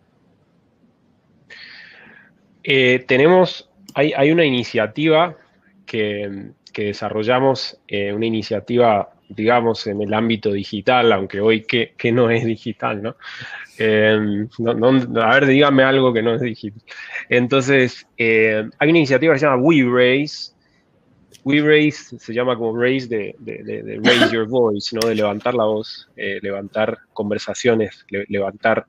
Hay una iniciativa que desarrollamos, una iniciativa, digamos, en el ámbito digital, aunque hoy que no es digital, ¿no? A ver, dígame algo que no es digital. Entonces, hay una iniciativa que se llama WeRaise. WeRaise se llama como raise de raise your voice, ¿no? De levantar la voz, levantar conversaciones, levantar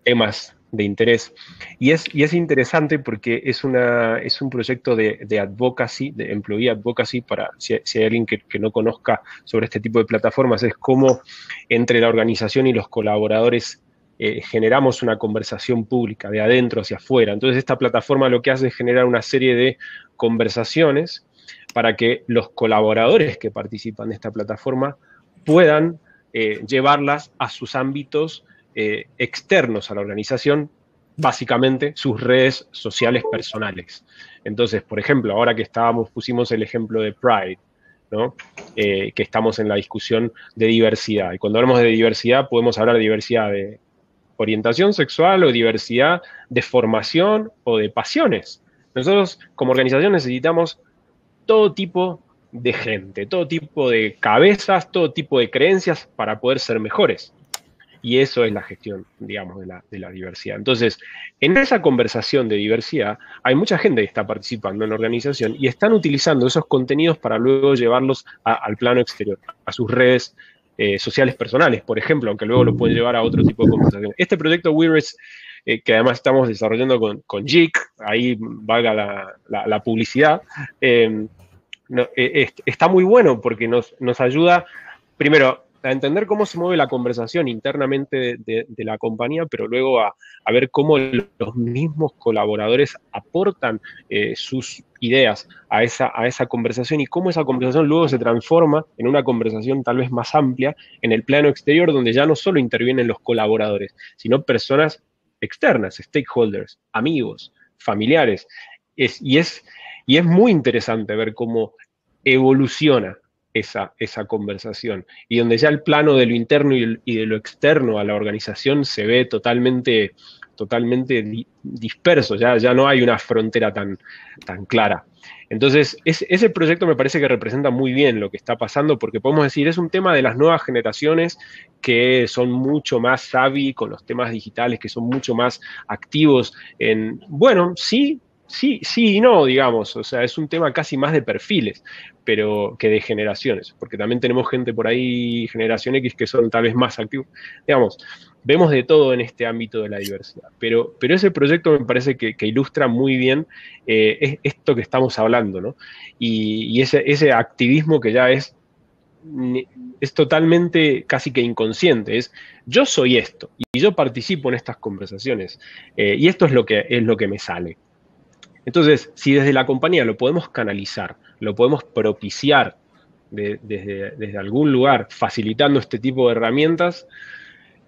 temas de interés. Y es interesante porque es un proyecto de advocacy, de employee advocacy, para si hay alguien que no conozca sobre este tipo de plataformas, es cómo entre la organización y los colaboradores generamos una conversación pública de adentro hacia afuera. Entonces esta plataforma lo que hace es generar una serie de conversaciones para que los colaboradores que participan de esta plataforma puedan llevarlas a sus ámbitos externos a la organización, básicamente sus redes sociales personales. Entonces, por ejemplo, ahora que pusimos el ejemplo de Pride, ¿no? Que estamos en la discusión de diversidad. Y cuando hablamos de diversidad, podemos hablar de diversidad de orientación sexual o diversidad de formación o de pasiones. Nosotros, como organización, necesitamos todo tipo de gente, todo tipo de cabezas, todo tipo de creencias para poder ser mejores. Y eso es la gestión, digamos, de la diversidad. Entonces, en esa conversación de diversidad, hay mucha gente que está participando en la organización y están utilizando esos contenidos para luego llevarlos al plano exterior, a sus redes sociales personales, por ejemplo, aunque luego lo pueden llevar a otro tipo de conversación. Este proyecto WeRaise, que además estamos desarrollando con JIC, ahí valga la publicidad, está muy bueno porque nos ayuda, primero, a entender cómo se mueve la conversación internamente de la compañía, pero luego a ver cómo los mismos colaboradores aportan sus ideas a esa conversación y cómo esa conversación luego se transforma en una conversación tal vez más amplia en el plano exterior, donde ya no solo intervienen los colaboradores, sino personas externas, stakeholders, amigos, familiares. Y es muy interesante ver cómo evoluciona esa conversación, y donde ya el plano de lo interno y de lo externo a la organización se ve totalmente disperso, ya no hay una frontera tan clara. Entonces, ese proyecto me parece que representa muy bien lo que está pasando, porque podemos decir, es un tema de las nuevas generaciones que son mucho más savvy con los temas digitales, que son mucho más activos bueno, sí y no, digamos, o sea, es un tema casi más de perfiles, pero que de generaciones, porque también tenemos gente por ahí, generación X, que son tal vez más activos. Digamos, vemos de todo en este ámbito de la diversidad, pero ese proyecto me parece que ilustra muy bien esto que estamos hablando, ¿no? Y ese activismo que ya es totalmente casi que inconsciente, yo soy esto, y yo participo en estas conversaciones, y esto es lo que me sale. Entonces, si desde la compañía lo podemos canalizar, lo podemos propiciar desde algún lugar, facilitando este tipo de herramientas,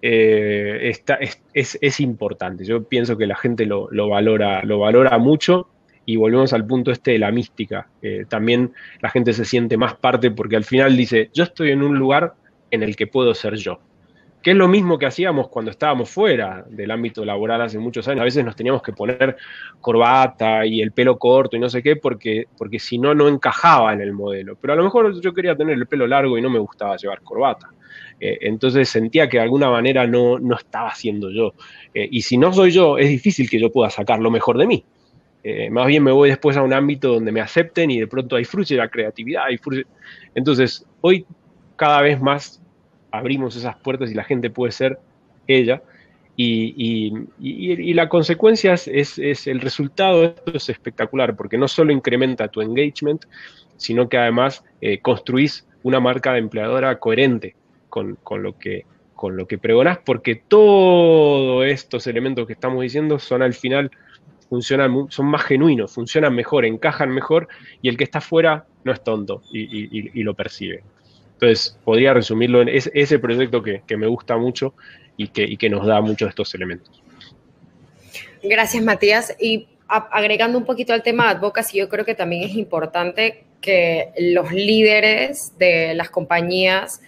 es importante. Yo pienso que la gente lo valora mucho, y volvemos al punto de la mística. También la gente se siente más parte porque al final dice, yo estoy en un lugar en el que puedo ser yo. Que es lo mismo que hacíamos cuando estábamos fuera del ámbito laboral hace muchos años. A veces nos teníamos que poner corbata y el pelo corto y no sé qué, porque si no, no encajaba en el modelo. Pero a lo mejor yo quería tener el pelo largo y no me gustaba llevar corbata. Entonces sentía que de alguna manera no estaba siendo yo. Y si no soy yo, es difícil que yo pueda sacar lo mejor de mí. Más bien me voy después a un ámbito donde me acepten y de pronto ahí fluye la creatividad. Entonces, hoy cada vez más abrimos esas puertas y la gente puede ser ella, y la consecuencia es el resultado de esto es espectacular, porque no solo incrementa tu engagement, sino que además construís una marca de empleadora coherente con lo que pregonás, porque todos estos elementos que estamos diciendo son al final, son más genuinos, funcionan mejor, encajan mejor, y el que está afuera no es tonto y lo percibe. Entonces, podría resumirlo en ese proyecto que me gusta mucho y que nos da muchos de estos elementos. Gracias, Matías. Y agregando un poquito al tema de advocacy, yo creo que también es importante que los líderes de las compañías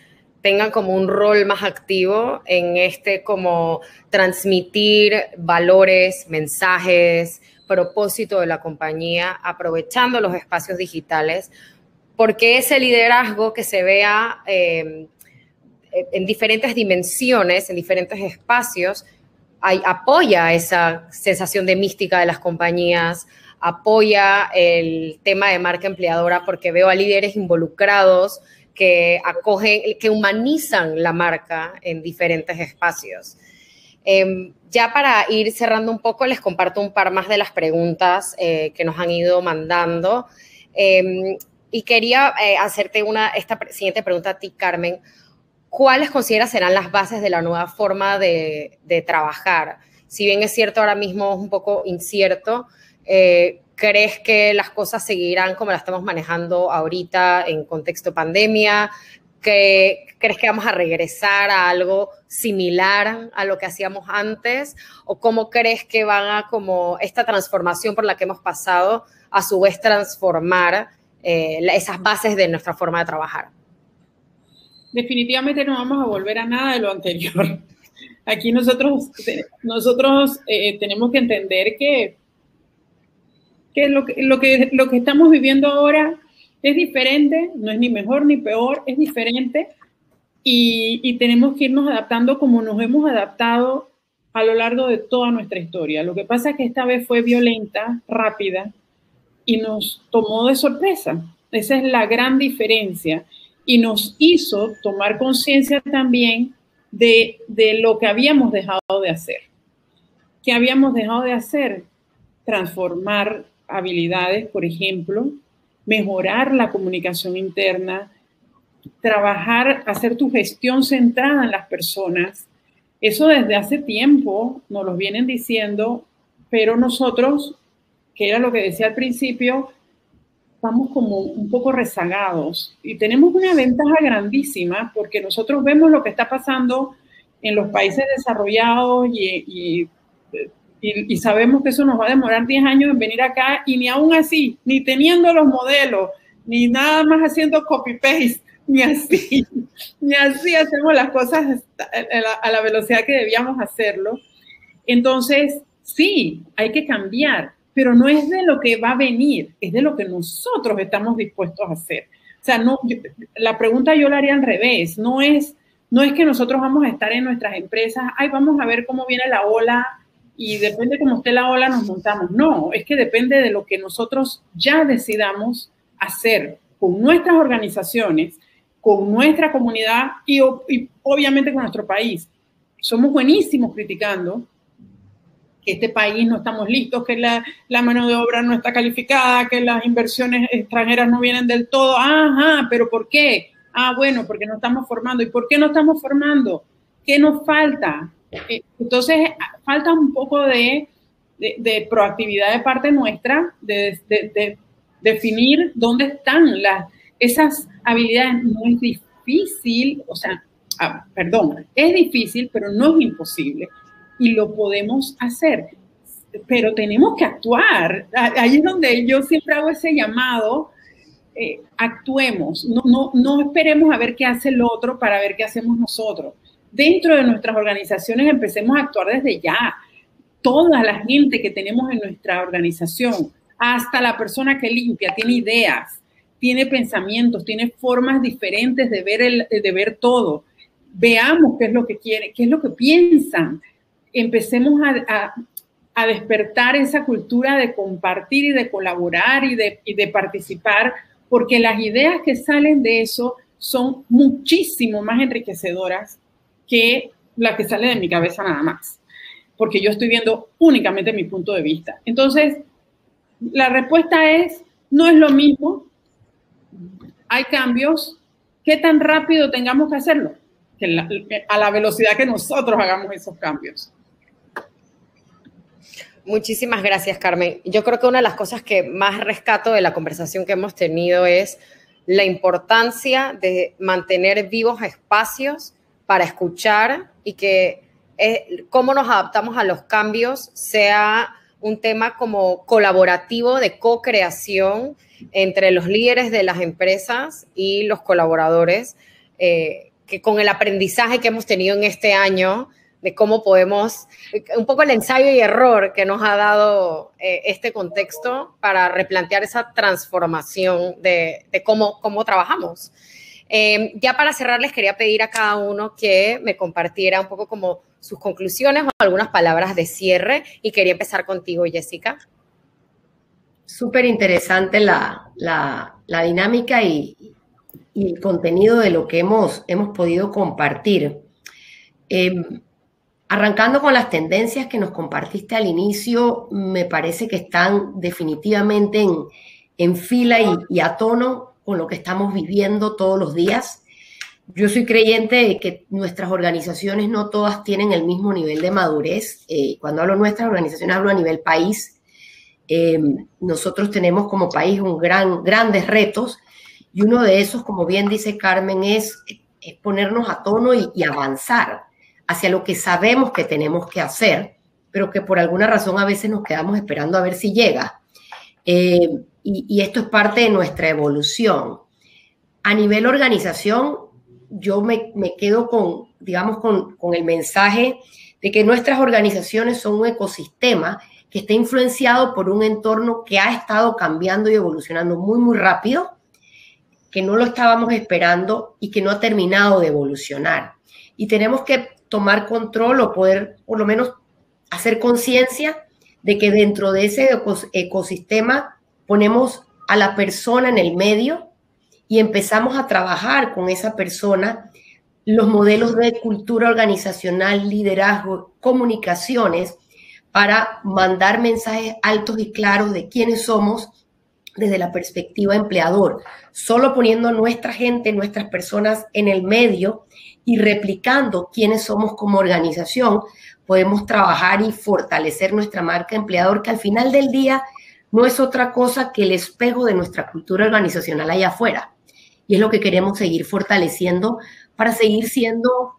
tengan como un rol más activo en como transmitir valores, mensajes, propósito de la compañía, aprovechando los espacios digitales, porque ese liderazgo que se vea en diferentes dimensiones, en diferentes espacios, apoya esa sensación de mística de las compañías, apoya el tema de marca empleadora, porque veo a líderes involucrados que acogen, que humanizan la marca en diferentes espacios. Ya para ir cerrando un poco, les comparto un par más de las preguntas que nos han ido mandando. Y quería hacerte esta siguiente pregunta a ti, Carmen. ¿Cuáles consideras serán las bases de la nueva forma de trabajar? Si bien es cierto, ahora mismo es un poco incierto, ¿crees que las cosas seguirán como las estamos manejando ahorita en contexto pandemia? ¿Crees que vamos a regresar a algo similar a lo que hacíamos antes? ¿O cómo crees que van a, como esta transformación por la que hemos pasado, a su vez transformar esas bases de nuestra forma de trabajar? Definitivamente no vamos a volver a nada de lo anterior. Aquí nosotros tenemos que entender que lo que estamos viviendo ahora es diferente, no es ni mejor ni peor, es diferente, y tenemos que irnos adaptando como nos hemos adaptado a lo largo de toda nuestra historia. Lo que pasa es que esta vez fue violenta, rápida, y nos tomó de sorpresa. Esa es la gran diferencia. Y nos hizo tomar conciencia también de lo que habíamos dejado de hacer. ¿Qué habíamos dejado de hacer? Transformar habilidades, por ejemplo, mejorar la comunicación interna, trabajar, hacer tu gestión centrada en las personas. Eso desde hace tiempo nos lo vienen diciendo, pero nosotros, que era lo que decía al principio, estamos como un poco rezagados y tenemos una ventaja grandísima porque nosotros vemos lo que está pasando en los países desarrollados y sabemos que eso nos va a demorar 10 años en venir acá, y ni aún así, ni teniendo los modelos, ni nada más haciendo copy-paste, ni así hacemos las cosas a la velocidad que debíamos hacerlo. Entonces, sí, hay que cambiar, pero no es de lo que va a venir, es de lo que nosotros estamos dispuestos a hacer. O sea, la pregunta yo la haría al revés, no es que nosotros vamos a estar en nuestras empresas, vamos a ver cómo viene la ola y depende cómo esté la ola nos montamos. No, es que depende de lo que nosotros ya decidamos hacer con nuestras organizaciones, con nuestra comunidad y obviamente con nuestro país. Somos buenísimos criticando que este país no estamos listos, que la mano de obra no está calificada, que las inversiones extranjeras no vienen del todo. Ajá, ¿pero por qué? Bueno, porque no estamos formando. ¿Y por qué no estamos formando? ¿Qué nos falta? Entonces, falta un poco de proactividad de parte nuestra, de definir dónde están esas habilidades. No es difícil, es difícil, pero no es imposible. Y lo podemos hacer, pero tenemos que actuar. Ahí es donde yo siempre hago ese llamado, actuemos, no esperemos a ver qué hace el otro para ver qué hacemos nosotros. Dentro de nuestras organizaciones empecemos a actuar desde ya. Toda la gente que tenemos en nuestra organización, hasta la persona que limpia, tiene ideas, tiene pensamientos, tiene formas diferentes de ver todo. Veamos qué es lo que quieren, qué es lo que piensan. Empecemos a despertar esa cultura de compartir y de colaborar y de participar, porque las ideas que salen de eso son muchísimo más enriquecedoras que las que salen de mi cabeza nada más, porque yo estoy viendo únicamente mi punto de vista. Entonces, la respuesta es, no es lo mismo, hay cambios, ¿qué tan rápido tengamos que hacerlo? A la velocidad que nosotros hagamos esos cambios. Muchísimas gracias, Carmen. Yo creo que una de las cosas que más rescato de la conversación que hemos tenido es la importancia de mantener vivos espacios para escuchar y que cómo nos adaptamos a los cambios sea un tema como colaborativo de co-creación entre los líderes de las empresas y los colaboradores, que con el aprendizaje que hemos tenido en este año, de cómo podemos, un poco el ensayo y error que nos ha dado este contexto para replantear esa transformación de cómo trabajamos. Ya para cerrar, les quería pedir a cada uno que me compartiera un poco como sus conclusiones o algunas palabras de cierre, y quería empezar contigo, Jessica. Súper interesante la dinámica y el contenido de lo que hemos podido compartir. Arrancando con las tendencias que nos compartiste al inicio, me parece que están definitivamente en fila y a tono con lo que estamos viviendo todos los días. Yo soy creyente de que nuestras organizaciones no todas tienen el mismo nivel de madurez. Cuando hablo de nuestras organizaciones, hablo a nivel país. Nosotros tenemos como país grandes retos, y uno de esos, como bien dice Carmen, es ponernos a tono y avanzar hacia lo que sabemos que tenemos que hacer, pero que por alguna razón a veces nos quedamos esperando a ver si llega. Y esto es parte de nuestra evolución. A nivel organización, yo me quedo con el mensaje de que nuestras organizaciones son un ecosistema que está influenciado por un entorno que ha estado cambiando y evolucionando muy, muy rápido, que no lo estábamos esperando y que no ha terminado de evolucionar. Y tenemos que tomar control o poder, por lo menos, hacer conciencia de que dentro de ese ecosistema ponemos a la persona en el medio y empezamos a trabajar con esa persona los modelos de cultura organizacional, liderazgo, comunicaciones, para mandar mensajes altos y claros de quiénes somos desde la perspectiva empleador, solo poniendo nuestra gente, nuestras personas en el medio y replicando quiénes somos como organización, podemos trabajar y fortalecer nuestra marca empleador, que al final del día no es otra cosa que el espejo de nuestra cultura organizacional allá afuera. Y es lo que queremos seguir fortaleciendo para seguir siendo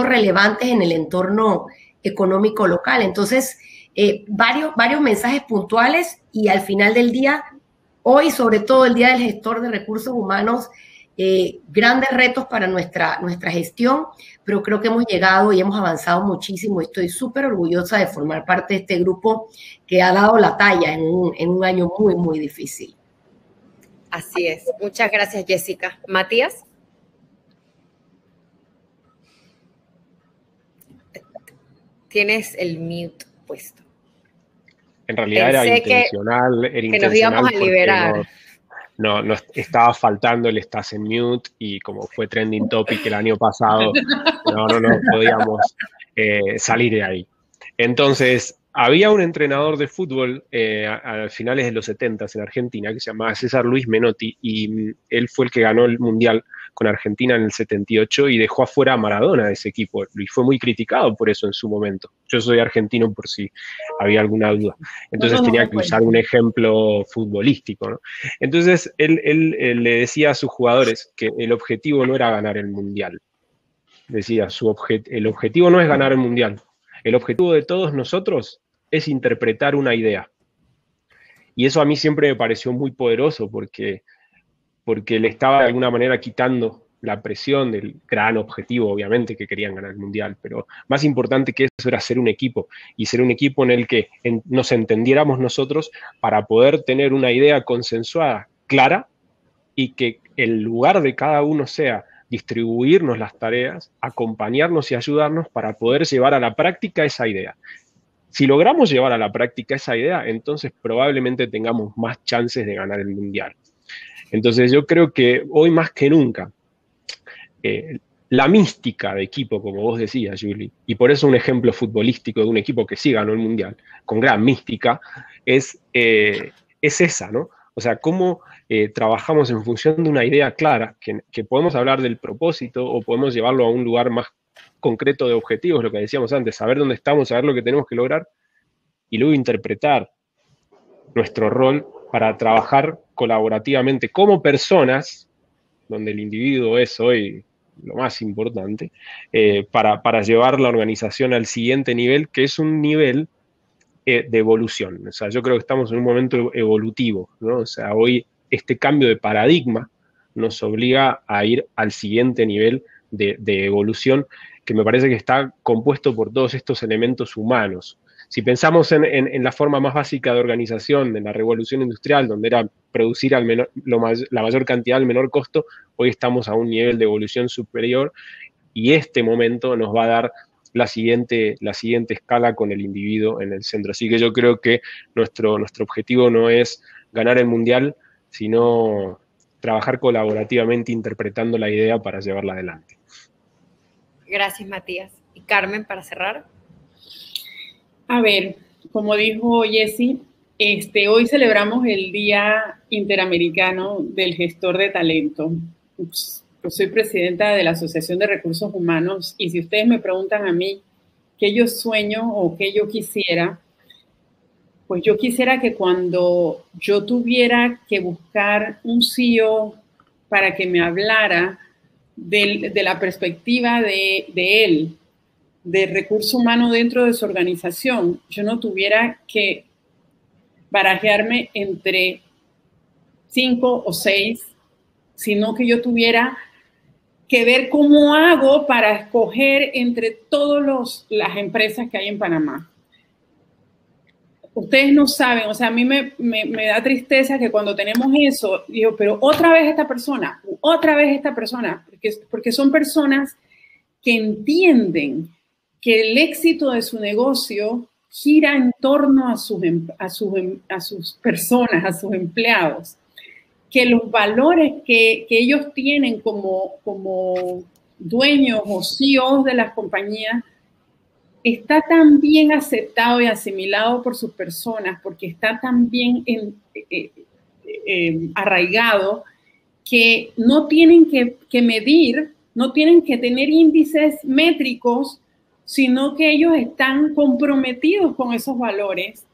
relevantes en el entorno económico local. Entonces, varios mensajes puntuales, y al final del día, hoy, sobre todo el Día del Gestor de Recursos Humanos, grandes retos para nuestra gestión, pero creo que hemos llegado y hemos avanzado muchísimo. Estoy súper orgullosa de formar parte de este grupo que ha dado la talla en un año muy, muy difícil. Así es. Muchas gracias, Jessica. Matías. Tienes el mute puesto. En realidad era intencional. Que nos íbamos a liberar. No estaba faltando el estás en mute, y como fue trending topic el año pasado, no podíamos salir de ahí. Entonces, había un entrenador de fútbol a finales de los 70 en Argentina que se llamaba César Luis Menotti, y él fue el que ganó el Mundial con Argentina en el 78 y dejó afuera a Maradona de ese equipo, y fue muy criticado por eso en su momento. Yo soy argentino, por si había alguna duda. Entonces tenía que usar un ejemplo futbolístico, ¿no? Entonces él le decía a sus jugadores que el objetivo no era ganar el Mundial. Decía, el objetivo no es ganar el Mundial. El objetivo de todos nosotros es interpretar una idea. Y eso a mí siempre me pareció muy poderoso, porque le estaba de alguna manera quitando la presión del gran objetivo, obviamente, que querían ganar el Mundial, pero más importante que eso era ser un equipo, y ser un equipo en el que nos entendiéramos nosotros para poder tener una idea consensuada, clara, y que el lugar de cada uno sea distribuirnos las tareas, acompañarnos y ayudarnos para poder llevar a la práctica esa idea. Si logramos llevar a la práctica esa idea, entonces probablemente tengamos más chances de ganar el Mundial. Entonces yo creo que hoy más que nunca, la mística de equipo, como vos decías, Julie, y por eso un ejemplo futbolístico de un equipo que sí ganó el Mundial, con gran mística, es esa, ¿no? O sea, cómo trabajamos en función de una idea clara, que podemos hablar del propósito o podemos llevarlo a un lugar más concreto de objetivos, lo que decíamos antes, saber dónde estamos, saber lo que tenemos que lograr, y luego interpretar nuestro rol para trabajar colaborativamente como personas, donde el individuo es hoy lo más importante, para llevar la organización al siguiente nivel, que es un nivel de evolución. O sea, yo creo que estamos en un momento evolutivo, ¿no? O sea, hoy este cambio de paradigma nos obliga a ir al siguiente nivel de evolución, que me parece que está compuesto por todos estos elementos humanos. Si pensamos en la forma más básica de organización, en la revolución industrial, donde era producir la mayor cantidad al menor costo, hoy estamos a un nivel de evolución superior, y este momento nos va a dar la siguiente escala con el individuo en el centro. Así que yo creo que nuestro objetivo no es ganar el mundial, sino trabajar colaborativamente interpretando la idea para llevarla adelante. Gracias, Matías. Y Carmen, para cerrar. A ver, como dijo Jessy, hoy celebramos el Día Interamericano del Gestor de Talento. Yo soy presidenta de la Asociación de Recursos Humanos, y si ustedes me preguntan a mí qué yo sueño o qué yo quisiera, pues yo quisiera que cuando yo tuviera que buscar un CEO para que me hablara de la perspectiva de él, de recurso humano dentro de su organización, yo no tuviera que barajearme entre 5 o 6, sino que yo tuviera que ver cómo hago para escoger entre todas las empresas que hay en Panamá. Ustedes no saben, o sea, a mí me da tristeza que cuando tenemos eso, digo, pero otra vez esta persona, porque son personas que entienden que el éxito de su negocio gira en torno a sus personas, a sus empleados, que los valores que ellos tienen como dueños o CEOs de las compañías está tan bien aceptado y asimilado por sus personas, porque está tan bien arraigado, que no tienen que medir, no tienen que tener índices métricos, sino que ellos están comprometidos con esos valores,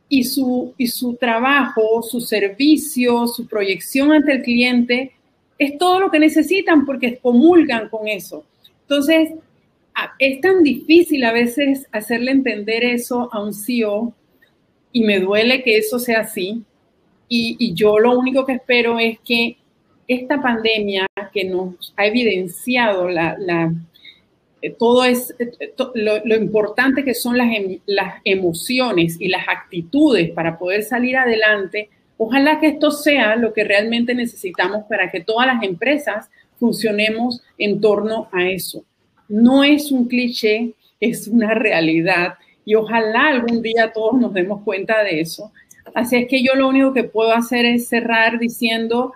y su trabajo, su servicio, su proyección ante el cliente es todo lo que necesitan, porque comulgan con eso. Entonces, es tan difícil a veces hacerle entender eso a un CEO, y me duele que eso sea así. Y yo lo único que espero es que esta pandemia, que nos ha evidenciado lo importante que son las emociones y las actitudes para poder salir adelante, ojalá que esto sea lo que realmente necesitamos para que todas las empresas funcionemos en torno a eso. No es un cliché, es una realidad, y ojalá algún día todos nos demos cuenta de eso. Así es que yo lo único que puedo hacer es cerrar diciendo: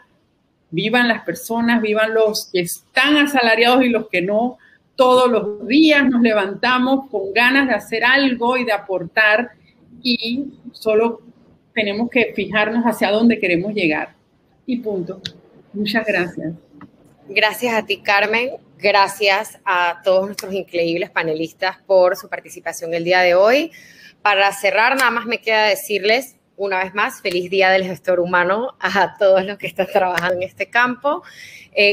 vivan las personas, vivan los que están asalariados y los que no. Todos los días nos levantamos con ganas de hacer algo y de aportar, y solo tenemos que fijarnos hacia dónde queremos llegar. Y punto. Muchas gracias. Gracias a ti, Carmen. Gracias a todos nuestros increíbles panelistas por su participación el día de hoy. Para cerrar, nada más me queda decirles una vez más, feliz Día del Gestor Humano a todos los que están trabajando en este campo.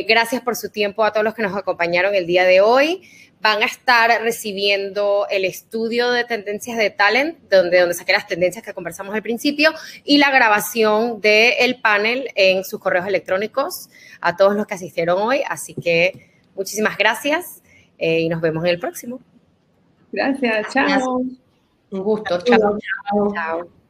Gracias por su tiempo a todos los que nos acompañaron el día de hoy. Van a estar recibiendo el estudio de tendencias de Talent, donde saqué las tendencias que conversamos al principio, y la grabación del panel en sus correos electrónicos a todos los que asistieron hoy. Así que muchísimas gracias y nos vemos en el próximo. Gracias, chao. Un gusto, chao. Chao.